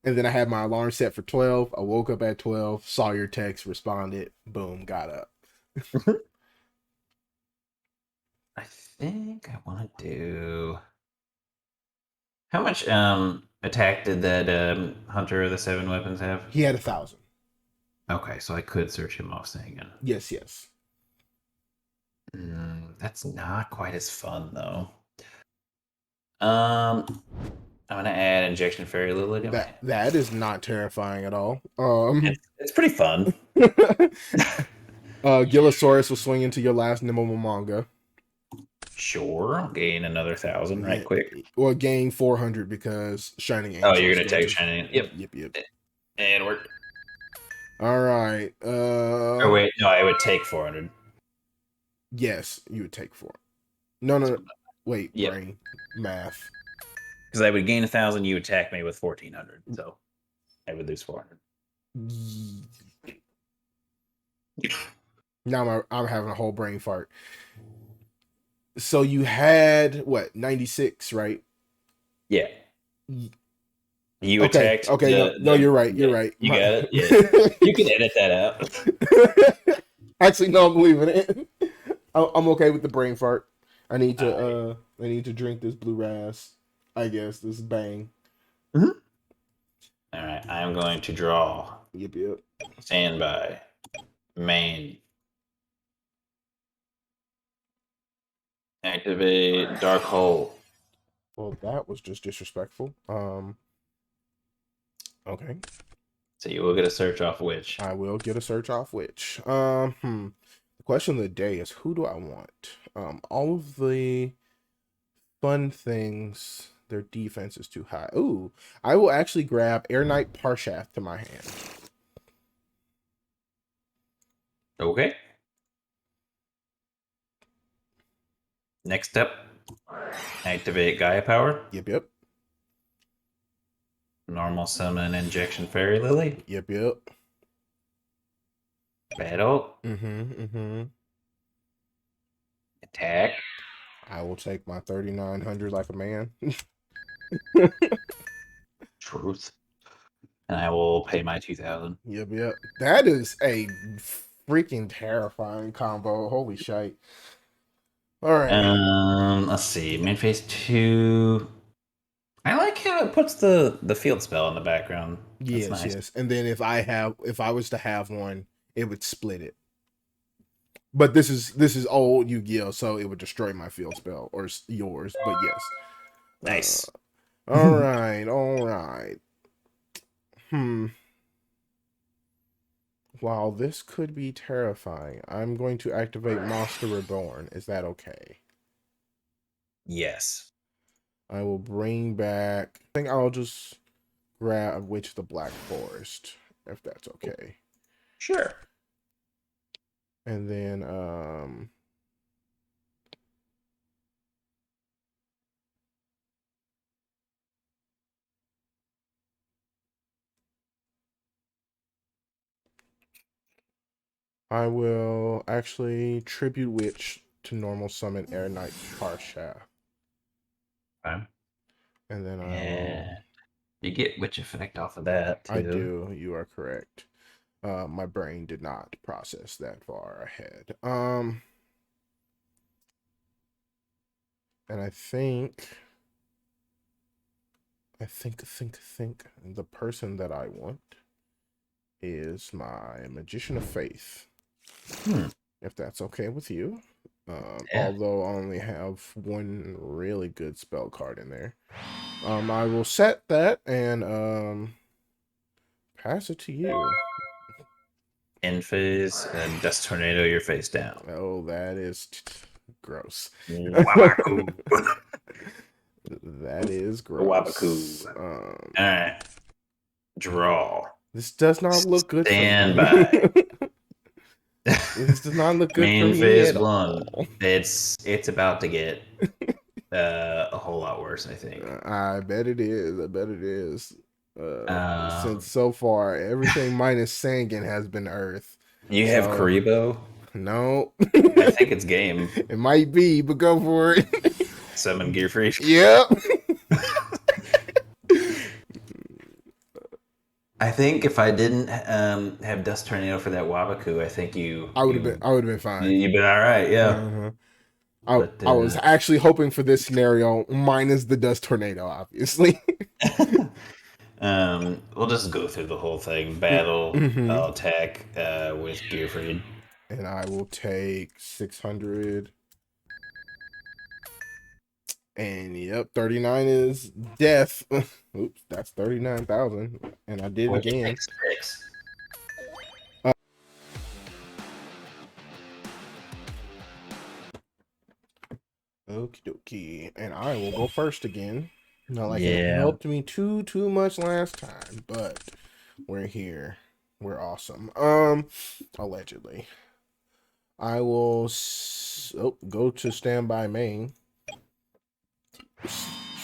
And then I had my alarm set for 12. I woke up at 12, saw your text, responded, boom, got up. I think I want to do. How much attack did that Hunter of the 7 Weapons have? He had 1,000. Okay, so I could search him off Sangan. Yes. That's not quite as fun though. I'm gonna add Injection Fairy Lilly. That is not terrifying at all. It's pretty fun. Gillosaurus will swing into your last Nimble manga. Sure, I'll gain another 1,000 right quick. Well, gain 400 because Shining Angel. Oh, you're gonna take Shining. Yep. And we're. All right. Oh wait, no, I would take 400. Yes, you would take 4. No. Wait, yep. Brain math. Because I would gain 1,000, you attack me with 1,400, so I would lose 400. Now I'm having a whole brain fart. So you had what 96, right? Yeah. You attacked. Okay, no, you're right. You're right. You got it. Yeah. You can edit that out. Actually, no, I'm leaving it. I'm okay with the brain fart. I need to drink this blue ras. I guess this bang. Mm-hmm. All right, I'm going to draw. Yep. Standby. Main. Activate Dark Hole. Well, that was just disrespectful. Okay. So you will get a search off Witch. I will get a search off Witch. The The question of the day is, who do I want? All of the fun things, their defense is too high. Ooh, I will actually grab Ernest Parshas to my hand. Okay. Next step. Activate Gaia Power. Yep. Normal summon Injection Fairy Lilly. Yep. Battle. Attack. I will take my 3,900 like a man. Truth. And I will pay my 2,000. Yep. That is a freaking terrifying combo. Holy shite. All right. Let's see. Main phase 2. I like how it puts the field spell in the background. That's nice. Yes. And then if I was to have one, it would split it. But this is old Yu-Gi-Oh, so it would destroy my field spell or yours. But yes. Nice. All right. While this could be terrifying, I'm going to activate Monster Reborn. Is that okay? Yes. I will bring back... I think I'll just grab Witch of the Black Forest, if that's okay. Sure. And then, I will actually Tribute Witch to normal summon Ernest Parshas. Okay. And then you get witch effect off of that, too. I do. You are correct. My brain did not process that far ahead. And I think the person that I want is my Magician of Faith. If that's okay with you. Although I only have one really good spell card in there. I will set that and pass it to you. End phase and Dust Tornado your face down. Oh, that is gross. Wabaku. That is gross. Wabaku. Alright. Draw. This does not look good Stand for me. by. This does not look good Main for me phase at 1. all. It's about to get a whole lot worse, I think. I bet it is. Since so far everything minus Sangan has been Earth. You have Karibo? No. I think it's game. It might be, but go for it. Summon Gear Freak. Yep. I think if I didn't have Dust Tornado for that Wabaku, I think I would have been fine. You've been all right, yeah. I was actually hoping for this scenario minus the Dust Tornado, obviously. We'll just go through the whole thing. Battle, I'll attack with Gearfried. And I will take 600. And yep, 39 is death. Oops, that's 39,000. And I did it again. Okie dokie. And I will go first again. Not like it helped me too much last time, but we're here. We're awesome. Allegedly. I will go to standby main.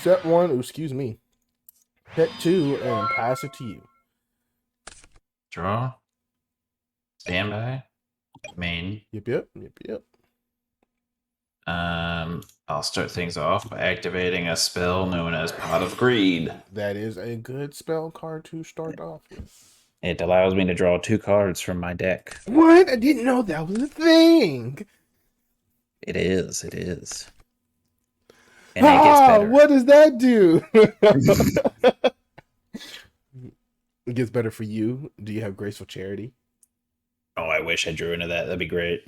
Set 1, excuse me. Set 2 and pass it to you. Draw. Standby. Main. Yep. I'll start things off by activating a spell known as Pot of Greed. That is a good spell card to start off with. It allows me to draw 2 cards from my deck. What? I didn't know that was a thing. It is. And it gets better. What does that do? It gets better for you. Do you have Graceful Charity? Oh, I wish I drew into that. That'd be great.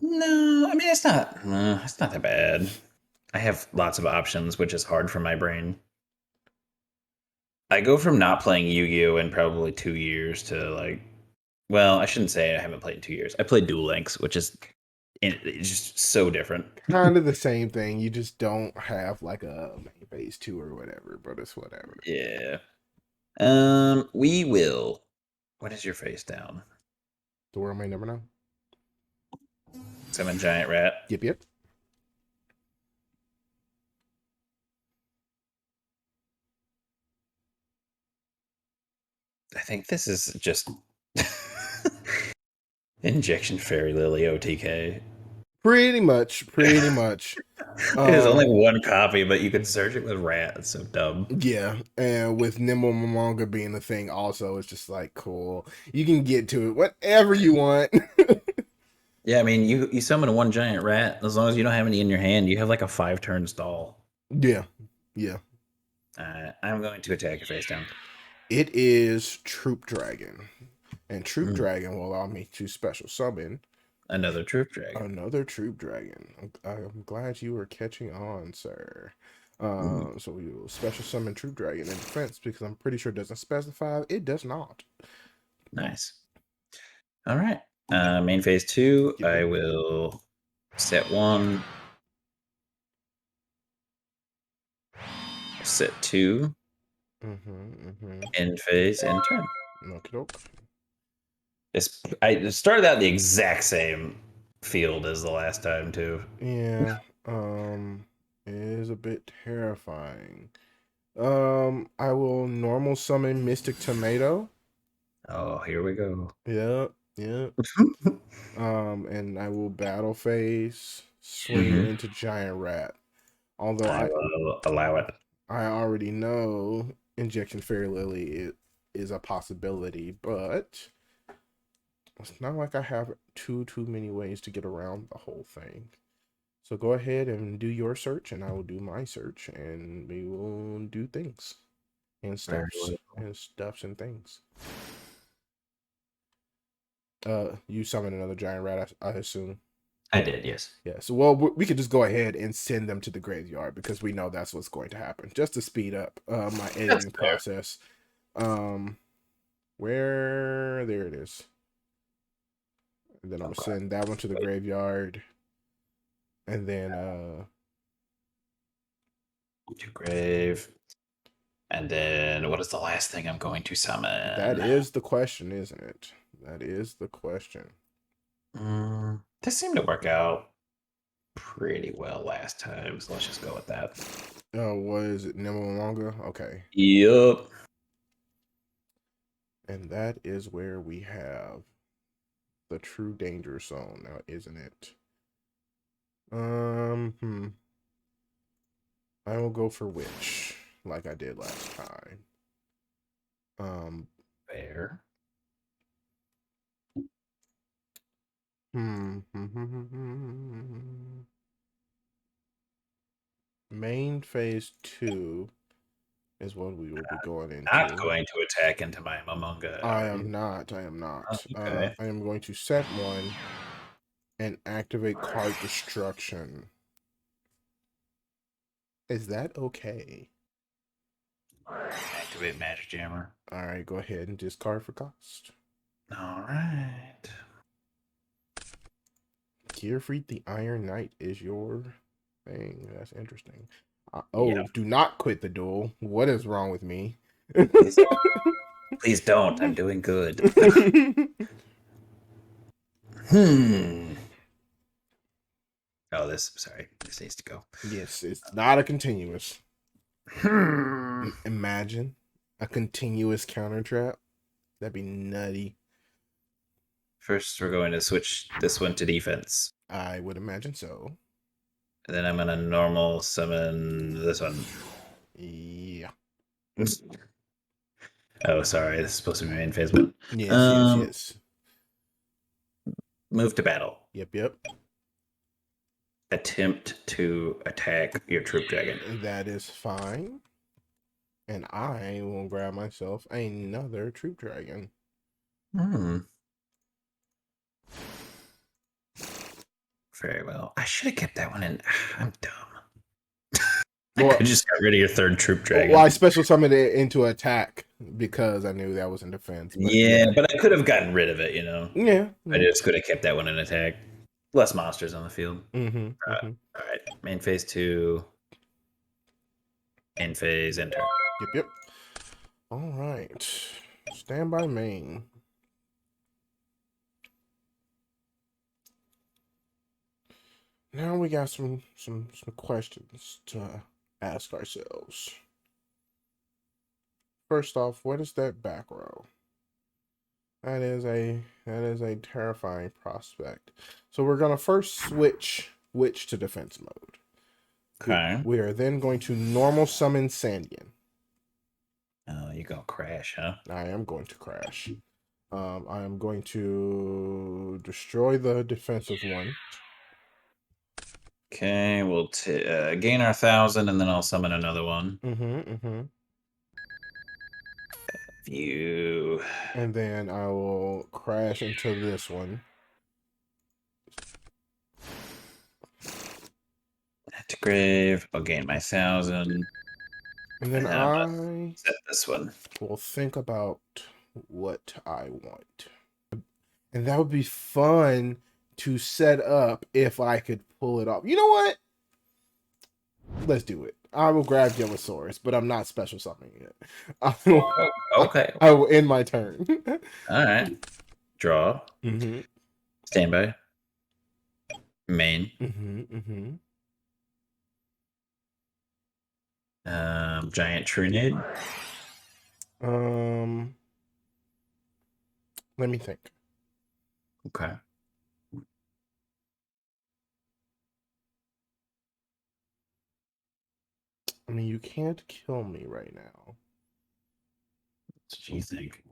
No, I mean it's not that bad. I have lots of options, which is hard for my brain. I go from not playing Yu-Gi-Oh in probably 2 years to like Well, I shouldn't say I haven't played in 2 years. I played Duel Links, which is it's just so different. Kind of the same thing. You just don't have like a main phase 2 or whatever, but it's whatever. Yeah. We will. What is your face down? The world may never know. Summon giant rat. Yep. I think this is just Injection Fairy Lilly OTK. Pretty much. There's only one copy, but you can search it with rat. It's so dumb. Yeah, and with Nimble Momonga being the thing, also, it's just like cool. You can get to it whatever you want. Yeah, I mean, you summon one giant rat as long as you don't have any in your hand. You have like a 5-turn stall. Yeah. I'm going to attack your face down. It is Troop Dragon, and Troop Dragon will allow me to special summon another Troop Dragon. Another Troop Dragon. I'm glad you were catching on, sir. So we will special summon Troop Dragon in defense because I'm pretty sure it doesn't specify. It does not. Nice. All right. Main phase 2, I will set 1. Set 2. End phase, end turn. I started out the exact same field as the last time too. Yeah. It is a bit terrifying. I will normal summon Mystic Tomato. Oh, here we go. Yeah. And I will battle phase swing into Giant Rat. Although I will allow it. I already know Injection Fairy Lilly is a possibility, but it's not like I have too many ways to get around the whole thing. So go ahead and do your search, and I will do my search, and we will do things and stuffs and things. You summoned another giant rat, I assume. I did, yes. Yeah, so well, we could just go ahead and send them to the graveyard because we know that's what's going to happen, just to speed up my editing process. There it is. And then I'm gonna send that one to the graveyard, and then to grave, and then what is the last thing I'm going to summon? That is the question, isn't it? That is the question. This seemed to work out pretty well last time, so let's just go with that. What is it? Nimble Manga? Okay. Yup. And that is where we have the true danger zone now, isn't it? I will go for Witch, like I did last time. Fair. Main phase 2 is what we will be going into. Not going to attack into my Momonga. I am not. Okay. I am going to set 1 and activate card destruction. Is that okay? Activate Magic Jammer. All right, go ahead and discard for cost. All right. Gearfried the Iron Knight is your thing. That's interesting. Yep. Do not quit the duel. What is wrong with me? Please don't. I'm doing good. Oh, this needs to go. Yes, it's not a continuous. Imagine a continuous counter trap. That'd be nutty. First, we're going to switch this one to defense. I would imagine so. And then I'm going to normal summon this one. Yeah. Oh, sorry. This is supposed to be main phase 1. Yes. Move to battle. Yep. Attempt to attack your Troop Dragon. That is fine. And I will grab myself another Troop Dragon. Very well. I should have kept that one in. I'm dumb. I Well, could just got rid of your third troop dragon. well, I special summoned it into attack because I knew that was in defense. But yeah, but I could have gotten rid of it, you know. yeah. I just could have kept that one in attack. Less monsters on the field. Mm-hmm, All right, main phase 2. End phase, enter. Yep. All right. Stand by main. Now we got some questions to ask ourselves. First off, what is that back row? That is a terrifying prospect. So we're gonna first switch witch to defense mode. Okay. We are then going to normal summon Sandian. Oh, you gonna crash, huh? I am going to crash. I am going to destroy the defensive one. Okay, we'll gain our 1,000, and then I'll summon another one. View. And then I will crash into this one. To grave. I'll gain my 1,000. And then I set this one. will think about what I want. And that would be fun to set up if I could pull it off. You know what? Let's do it. I will grab Yellowsaurus, but I'm not special summoning it. Okay. I will end my turn. All right. Draw. Standby. Main. Giant Trinid. Let me think. Okay. I mean, you can't kill me right now. What do you think?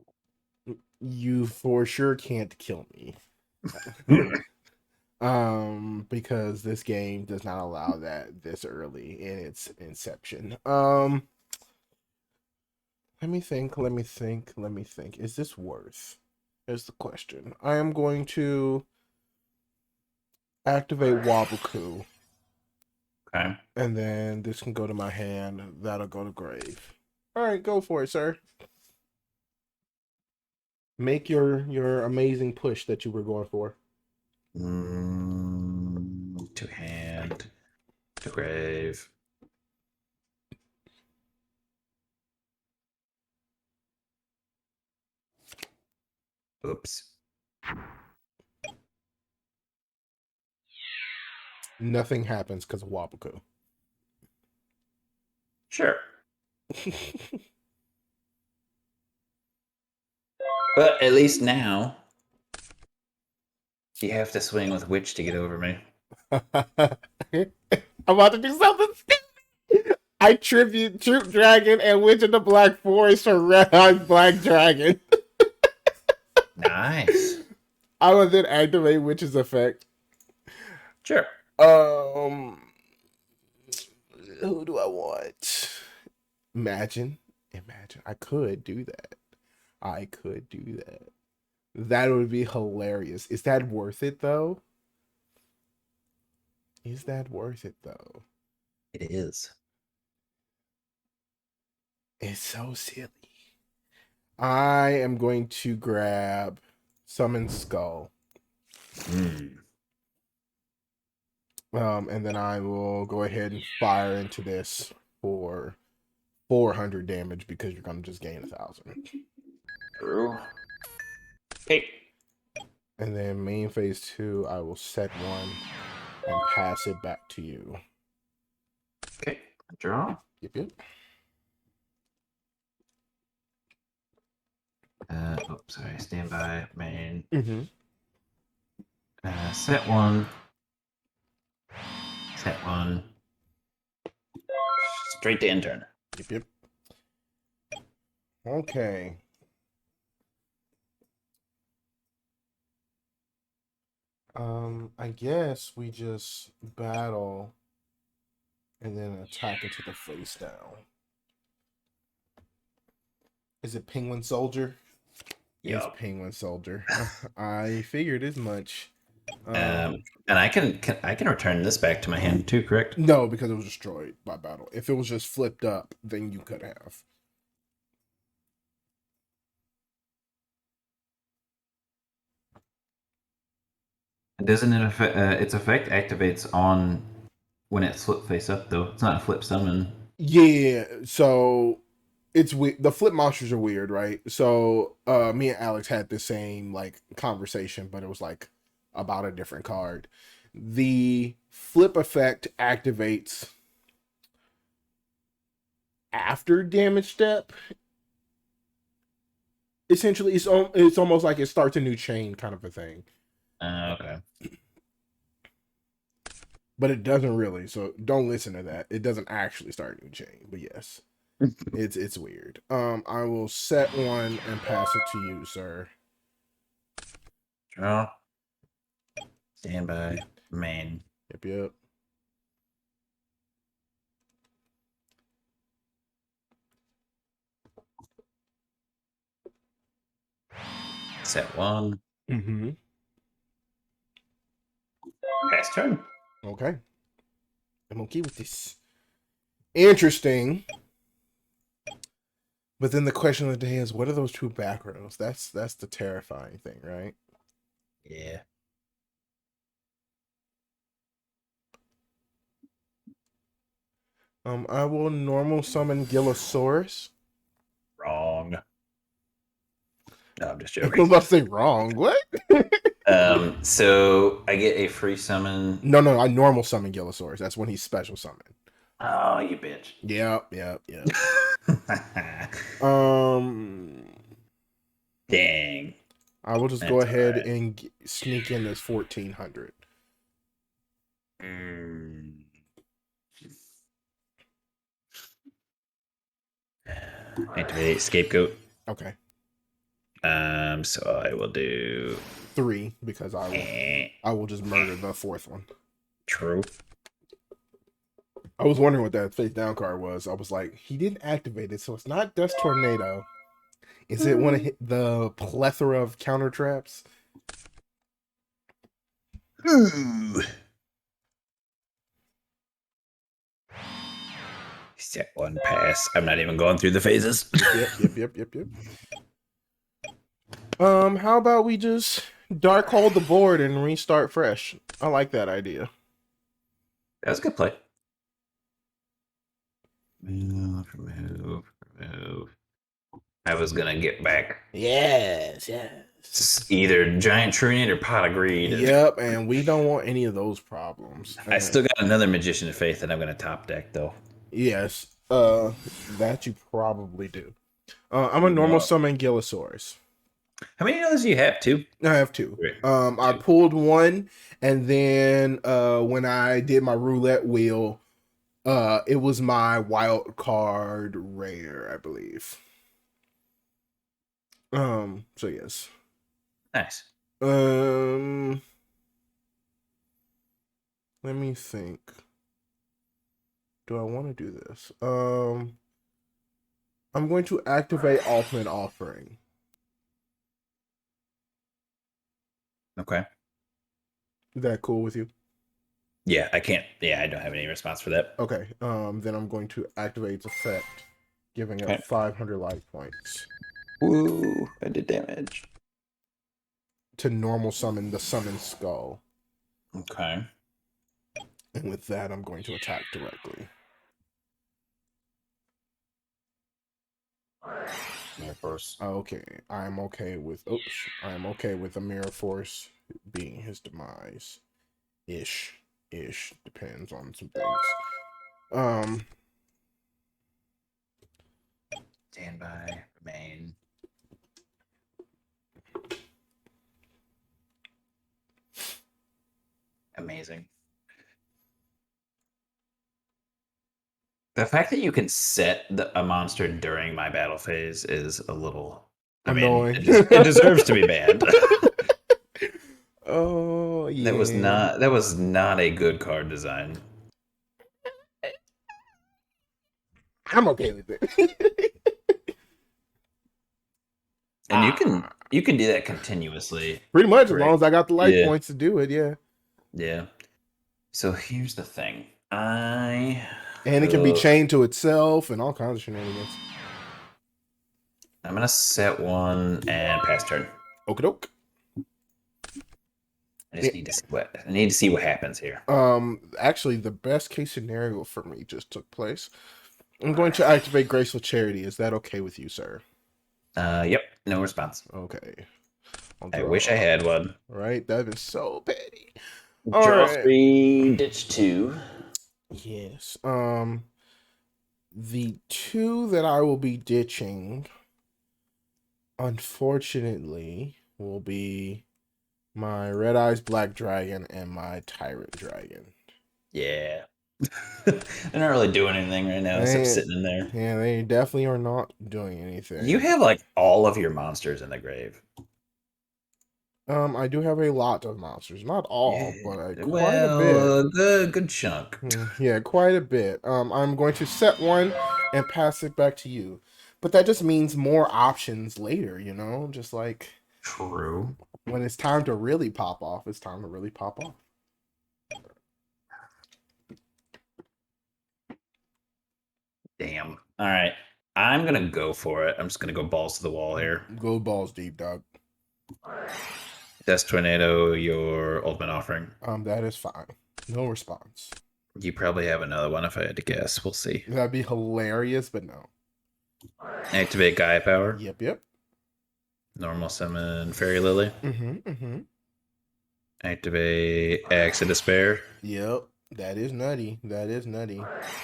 You for sure can't kill me. Because this game does not allow that this early in its inception. Let me think. Is this worth? Is the question. I am going to activate Waboku. Okay. And then this can go to my hand. That'll go to grave. All right, go for it, sir. Make your amazing push that you were going for. To hand. To grave. Oops. Nothing happens because of Waboku. Sure. But at least now, you have to swing with Witch to get over me. I'm about to do something stupid. I tribute Troop Dragon and Witch of the Black Forest for Red Eyed Black Dragon. Nice. I will then activate Witch's effect. Sure. Who do I want? Imagine. I could do that. That would be hilarious. Is that worth it though? It is. It's so silly. I am going to grab Summon Skull. And then I will go ahead and fire into this for 400 damage because you're gonna just gain 1,000. True. Hey. And then main phase 2, I will set one and pass it back to you. Okay. Draw. Yep. Sorry. Standby. Main. Mm-hmm. Set one. Set one. Straight to intern. Yep. Okay. I guess we just battle and then attack into the face down. Is it Penguin Soldier? Yeah. It's Penguin Soldier. I figured as much. And I can return this back to my hand too, correct? No, because it was destroyed by battle. If it was just flipped up, then you could have. Doesn't it affect its effect activates on when it's flip face up though? It's not a flip summon. Yeah, so it's weird. The flip monsters are weird, right? So me and Alex had the same like conversation, but it was like about a different card. The flip effect activates after damage step. Essentially, it's almost like it starts a new chain kind of a thing. Okay. But it doesn't really, so don't listen to that. It doesn't actually start a new chain, but yes. It's weird. I will set one and pass it to you, sir. Draw. Standby. Main. Yep. Set one. Mm-hmm. Pass turn. Okay. I'm okay with this. Interesting. But then the question of the day is, what are those two back rows? That's the terrifying thing, right? Yeah. I will normal summon Gillosaurus. Wrong. No, I'm just I was joking. about to say wrong. What? So I get a free summon. No, I normal summon Gillosaurus. That's when he's special summoned. Oh, you bitch. Yep. um, Dang. I will just That's go ahead alright. and sneak in this 1400. Activate scapegoat. Okay. So I will do 3 because I will just murder the 4th one. True. I was wondering what that face down card was. I was like, he didn't activate it, so it's not Dust Tornado. Is it one of the plethora of counter traps? Ooh. Set one pass. I'm not even going through the phases. Yep. How about we just dark hold the board and restart fresh? I like that idea. That was a good play. Move. I was gonna get back. Yes. It's either giant Trinity or pot of greed. Yep, and we don't want any of those problems. I still got another Magician of Faith that I'm gonna top deck though. Yes, that you probably do. I'm a normal summon Gillosaurus. How many of those do you have? 2? I have 2. I pulled 1, and then when I did my roulette wheel, it was my wild card rare, I believe. So yes. Nice. Let me think. Do I want to do this? I'm going to activate Ultimate Offering. Okay. Is that cool with you? Yeah, I can't. Yeah, I don't have any response for that. Okay. Then I'm going to activate its effect, giving up 500 life points. Ooh, I did damage. To normal summon the Summon Skull. Okay. And with that, I'm going to attack directly. Mirror Force. Okay. I am okay with the Mirror Force being his demise. Ish. Depends on some things. Standby. Remain. Amazing. The fact that you can set a monster during my battle phase is a little annoying. It deserves to be banned. Oh yeah. That was not a good card design. I'm okay with it. And You can do that continuously. Pretty much, as Right. long as I got the life Yeah. points to do it, yeah. Yeah. So here's the thing. I And it can be chained to itself and all kinds of shenanigans. I'm gonna set one and pass turn. Okie doke. I just need to see what happens here. Actually, the best case scenario for me just took place. I'm going to activate Graceful Charity. Is that okay with you, sir? Yep, no response. Okay. I wish I had one. Right? That is so petty. Draw Alright. 3, ditch 2. Yes. The two that I will be ditching, unfortunately, will be my Red Eyes Black Dragon and my Tyrant Dragon. Yeah. They're not really doing anything right now, except sitting in there. Yeah, they definitely are not doing anything. You have like all of your monsters in the grave. I do have a lot of monsters, not all, Yeah. but quite a bit. Good chunk. Yeah, quite a bit. I'm going to set one and pass it back to you, but that just means more options later. You know, just like True. when it's time to really pop off, it's time to really pop off. Damn. All right. I'm gonna go for it. I'm just gonna go balls to the wall here. Go balls deep, dog. Death Tornado, your ultimate offering. That is fine. No response. You probably have another one if I had to guess. We'll see. That'd be hilarious, but no. Activate Gaia Power. Yep. Normal summon Fairy Lilly. Mm-hmm. Activate Axe of Despair. Yep. That is nutty.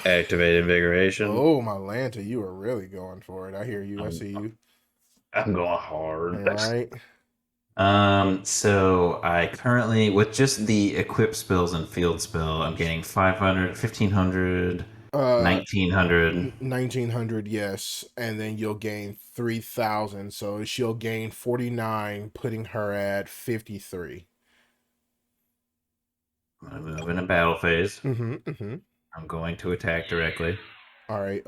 Activate Invigoration. Oh, my Lanta, you are really going for it. I hear you. I see you. I'm going hard. All right. So I currently, with just the equip spells and field spell, I'm getting 500, 1500, 1900. 1900, yes. And then you'll gain 3000. So she'll gain 49, putting her at 53. I'm gonna move in a battle phase. Mm-hmm. I'm going to attack directly. All right.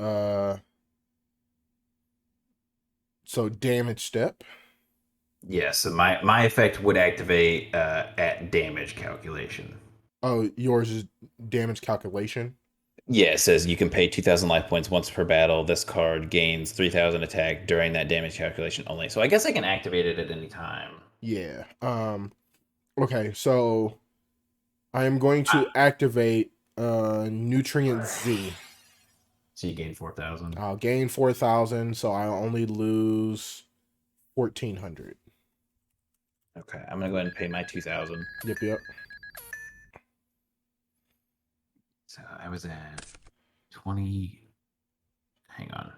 So damage step. Yeah, so my effect would activate at damage calculation. Oh, yours is damage calculation. Yeah, it says you can pay 2,000 life points once per battle. This card gains 3,000 attack during that damage calculation only. So I guess I can activate it at any time. Yeah. Okay, so I am going to activate Nutrient Z. So you gain 4,000. I'll gain 4,000, so I'll only lose 1,400. Okay, I'm gonna go ahead and pay my 2,000. Yep. So I was at 20. Hang on.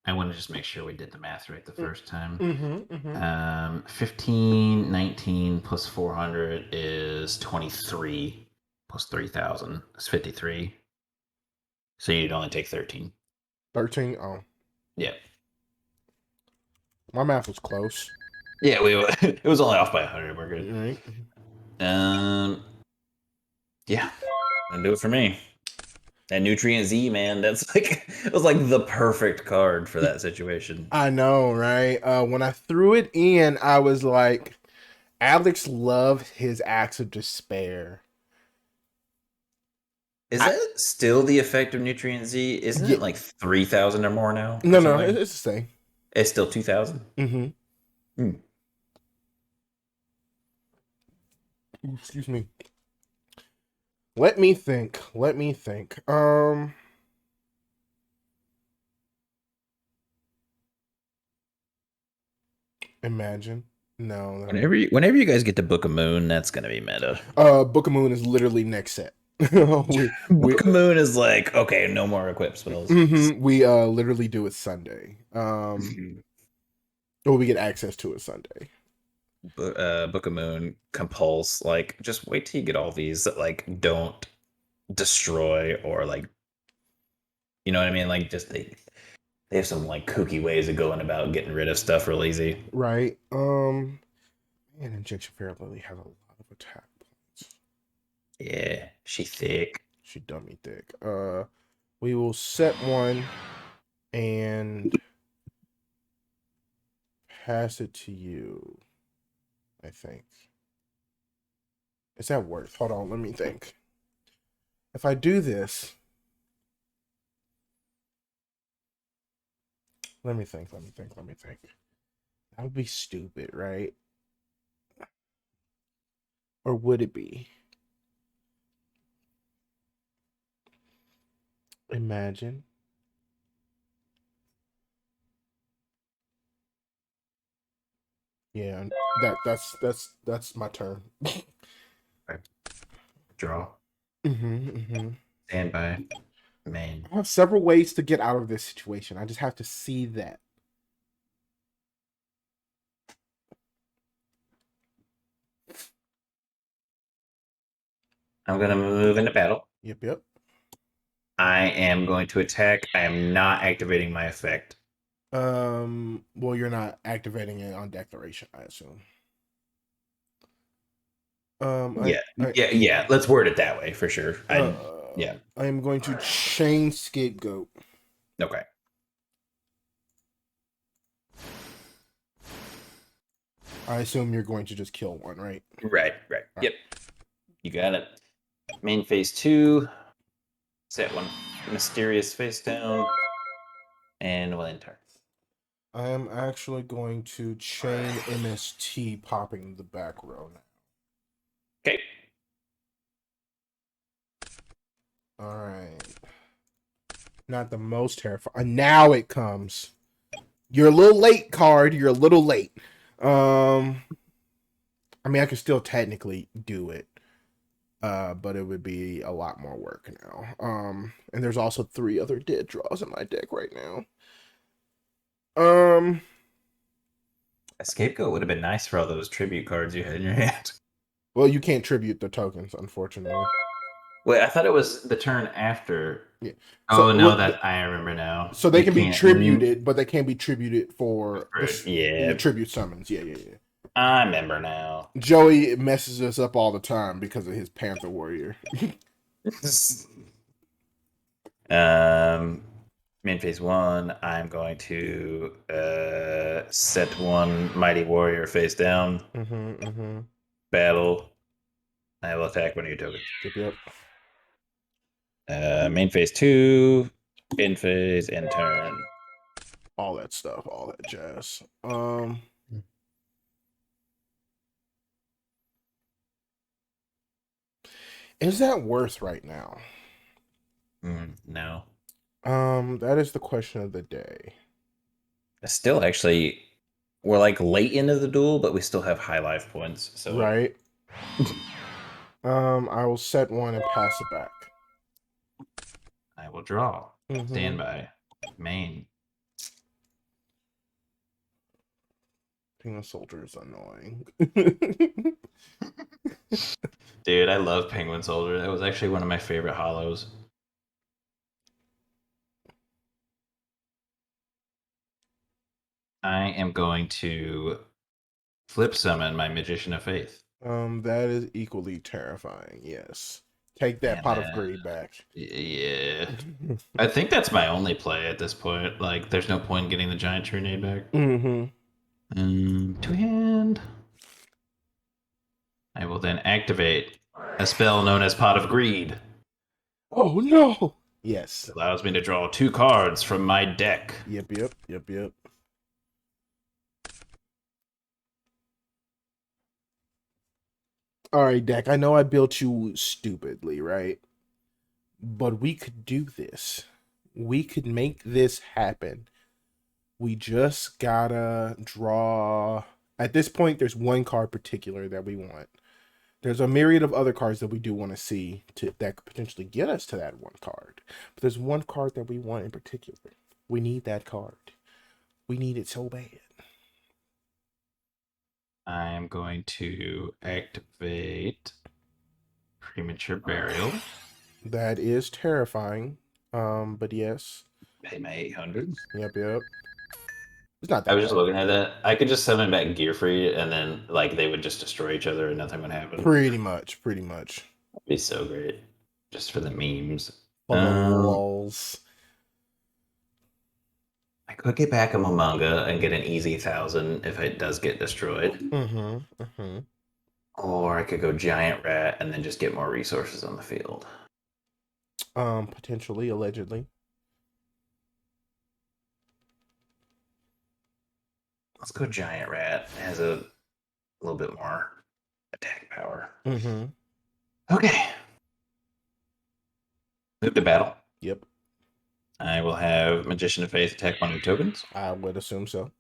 I want to just make sure we did the math right the first time. 15, 19 plus 400 is 23 plus 3,000 is 53. So you'd only take 13. 13? Oh. Yeah. My math was close. Yeah, it was only off by 100. We're good. Right. Yeah. That'll do it for me. That Nutrient Z, man, it was like the perfect card for that situation. I know, right? When I threw it in, I was like, Alex loved his acts of despair. Is that still the effect of Nutrient Z? Isn't it like 3,000 or more now? No, it's the same. It's still 2,000? Mm-hmm. Excuse me. Let me think. Imagine. No. Whenever you guys get to Book of Moon, that's gonna be meta. Book of Moon is literally next set. Book of Moon is like, okay, no more equip spells. We literally do it Sunday. Or we get access to it Sunday. Book of Moon compulse, like, just wait till you get all these that like don't destroy or like, you know what I mean? Like, just they have some like kooky ways of going about getting rid of stuff real easy. Right. And Injection Fairy Lilly has a lot of attack points. Yeah, she thick. She dummy thick. We will set one and pass it to you, I think. Is that worth? Hold on, let me think. If I do this, let me think. That would be stupid, right? Or would it be? Imagine. Yeah, that's my turn. Okay. Draw. Mm-hmm. Stand by. Main. I have several ways to get out of this situation. I just have to see that. I'm gonna move into battle. Yep. I am going to attack. I am not activating my effect. Well, you're not activating it on declaration, I assume. Yeah. Let's word it that way for sure. Yeah. I am going to chain scapegoat. Okay. I assume you're going to just kill one, right? Right. Yep. You got it. Main phase 2. Set one mysterious face down. And we'll enter. I am actually going to chain MST popping the back row now. Okay. All right. Not the most terrifying. Now it comes. You're a little late, card. You're a little late. I mean, I could still technically do it. But it would be a lot more work now. And there's also 3 other dead draws in my deck right now. A scapegoat would have been nice for all those tribute cards you had in your hand. Well, you can't tribute the tokens, unfortunately. Wait, I thought it was the turn after. Yeah. Oh, no, that I remember now. So they You can be can't- tributed, but they can't be tributed for Yeah. the tribute summons. Yeah. I remember now. Joey messes us up all the time because of his Panther Warrior. Main phase 1, I'm going to set one Mighty Warrior face down. Battle. I will attack one of your tokens. Yep. Main phase 2, end phase, end turn. All that stuff, all that jazz. Is that worth right now? No. That is the question of the day. Still, actually, we're like late into the duel, but we still have high life points. So right. I will set one and pass it back. I will draw. Stand by. Main. Penguin Soldier is annoying. Dude, I love Penguin Soldier. That was actually one of my favorite hollows. I am going to flip summon my Magician of Faith. That is equally terrifying. Yes. Take that pot of greed back. Yeah. I think that's my only play at this point. Like, there's no point in getting the Giant Trunade back. Two hand. I will then activate a spell known as Pot of Greed. Oh no! Yes. It allows me to draw 2 cards from my deck. Yep. All right, deck. I know I built you stupidly, right? But we could do this. We could make this happen. We just gotta draw. At this point, there's one card particular that we want. There's a myriad of other cards that we do want to see that could potentially get us to that one card. But there's one card that we want in particular. We need that card. We need it so bad. I am going to activate Premature Burial. That is terrifying. But yes. Pay my 800. Yep. It's not that I was just bad. looking at that. I could just summon back Gear Free, and then like they would just destroy each other, and nothing would happen. Pretty much. That'd be so great, just for the memes. For the lulz. I could get back a Momonga and get an easy 1,000 if it does get destroyed. Mm-hmm. Mm-hmm. Or I could go Giant Rat and then just get more resources on the field. Potentially, allegedly. Let's go Giant Rat. It has a little bit more attack power. Mm-hmm. Okay. Move to battle. Yep. I will have Magician of Faith attack one of your tokens. I would assume so.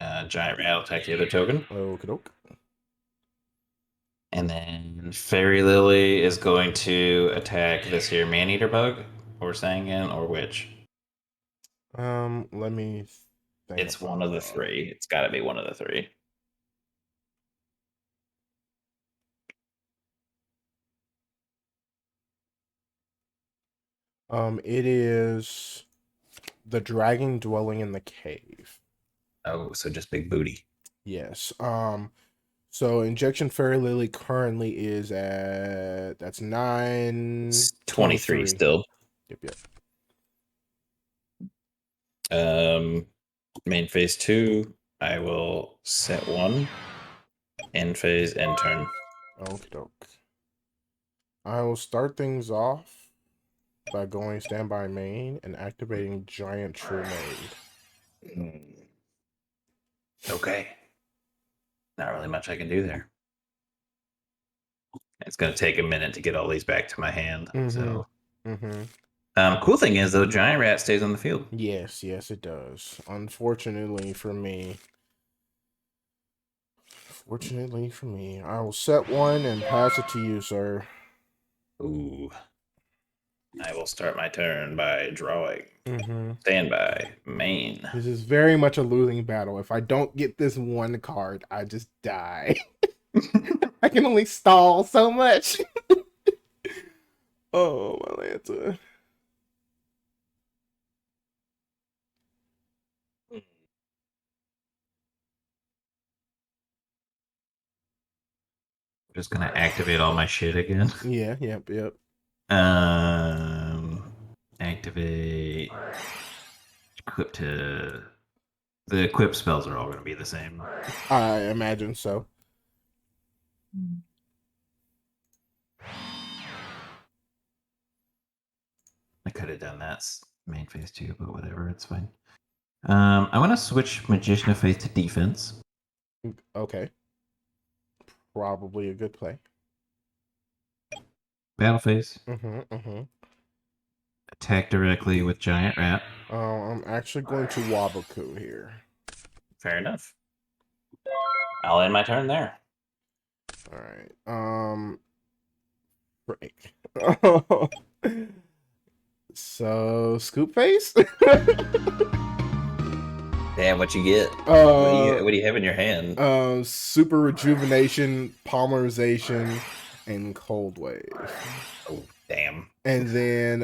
Giant Rat will attack the other token. Okie doke. And then Fairy Lily is going to attack this here Man-Eater bug, or Sangan, or Witch. Let me think. It's one of the three. It's got to be one of the three. It is the dragon dwelling in the cave. Oh, so just big booty. Yes. So Injection Fairy Lily currently is at that's 23 still. Yep. Main phase 2, I will set 1. End phase, end turn. Okie doke. I will start things off by going standby main and activating Giant True Maid. Okay. Not really much I can do there. It's going to take a minute to get all these back to my hand. So, cool thing is though, Giant Rat stays on the field. Yes, it does. Unfortunately for me, I will set one and pass it to you, sir. Ooh. I will start my turn by drawing. Standby, main. This is very much a losing battle. If I don't get this one card, I just die. I can only stall so much. Oh, my Lanta. Just gonna activate all my shit again. Yeah, yep. Activate. Equip to. The equip spells are all gonna be the same. I imagine so. I could have done that main phase 2, but whatever, it's fine. I want to switch Magician of Faith to defense. Okay. Probably a good play. Battle phase. Attack directly with Giant Rat. I'm actually going to Wabaku here. Fair enough. I'll end my turn there. All right. Break. So, Scoop Face? Damn, what you get? What do you have in your hand? Super Rejuvenation, Polymerization, and Cold Wave. Oh, damn. And then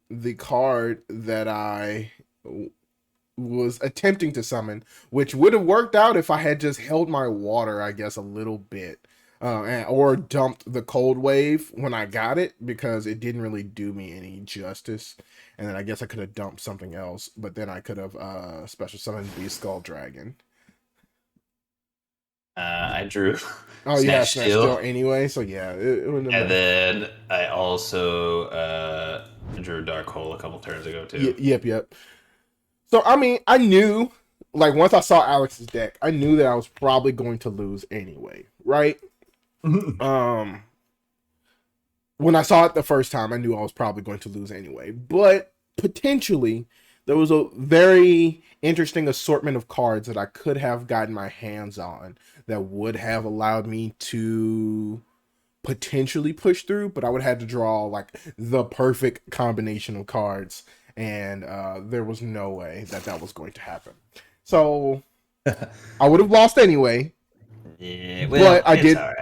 the card that I was attempting to summon, which would have worked out if I had just held my water, I guess, a little bit. Or dumped the Cold Wave when I got it, because it didn't really do me any justice. And then I guess I could have dumped something else, but then I could have special summoned the Skull Dragon. I drew. Oh yeah, still anyway. So yeah, it wouldn't have and then I also drew Dark Hole a couple turns ago too. Yep. So I mean, I knew, like, once I saw Alex's deck, I knew that I was probably going to lose anyway, right? When I saw it the first time, I knew I was probably going to lose anyway. But potentially, there was a very interesting assortment of cards that I could have gotten my hands on that would have allowed me to potentially push through, but I would have had to draw like the perfect combination of cards, and there was no way that was going to happen. So I would have lost anyway. Yeah, well, but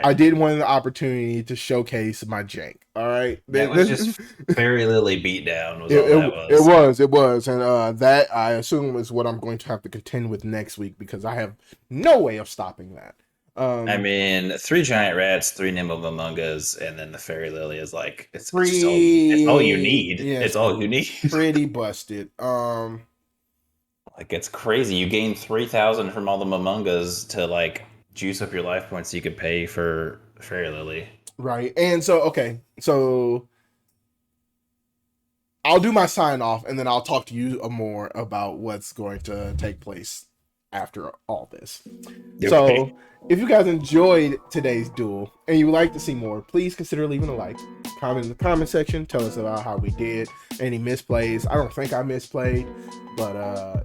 I did want the opportunity to showcase my jank. All right, that was just Fairy Lily beatdown. It was, and that I assume is what I'm going to have to contend with next week, because I have no way of stopping that. I mean, 3 Giant Rats, 3 Nimble Momongas, and then the Fairy Lily is like it's all you need. Yeah, it's all you need. Pretty busted. Like, it's crazy. You gain 3,000 from all the Momongas to like juice up your life points so you could pay for Fairy Lily. Right. And so, okay. So I'll do my sign off and then I'll talk to you more about what's going to take place after all this. Okay. So if you guys enjoyed today's duel and you would like to see more, please consider leaving a like, comment in the comment section, tell us about how we did, any misplays. I don't think I misplayed, but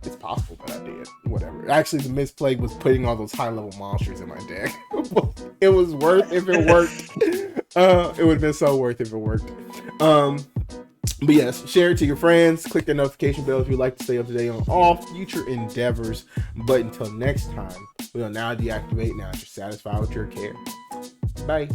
it's possible that I did. Whatever. Actually, the misplay was putting all those high level monsters in my deck. It was worth if it worked. It would have been so worth if it worked. But yes, share it to your friends. Click the notification bell if you'd like to stay up to date on all future endeavors. But until next time, we'll now deactivate now if you're satisfied with your care. Bye.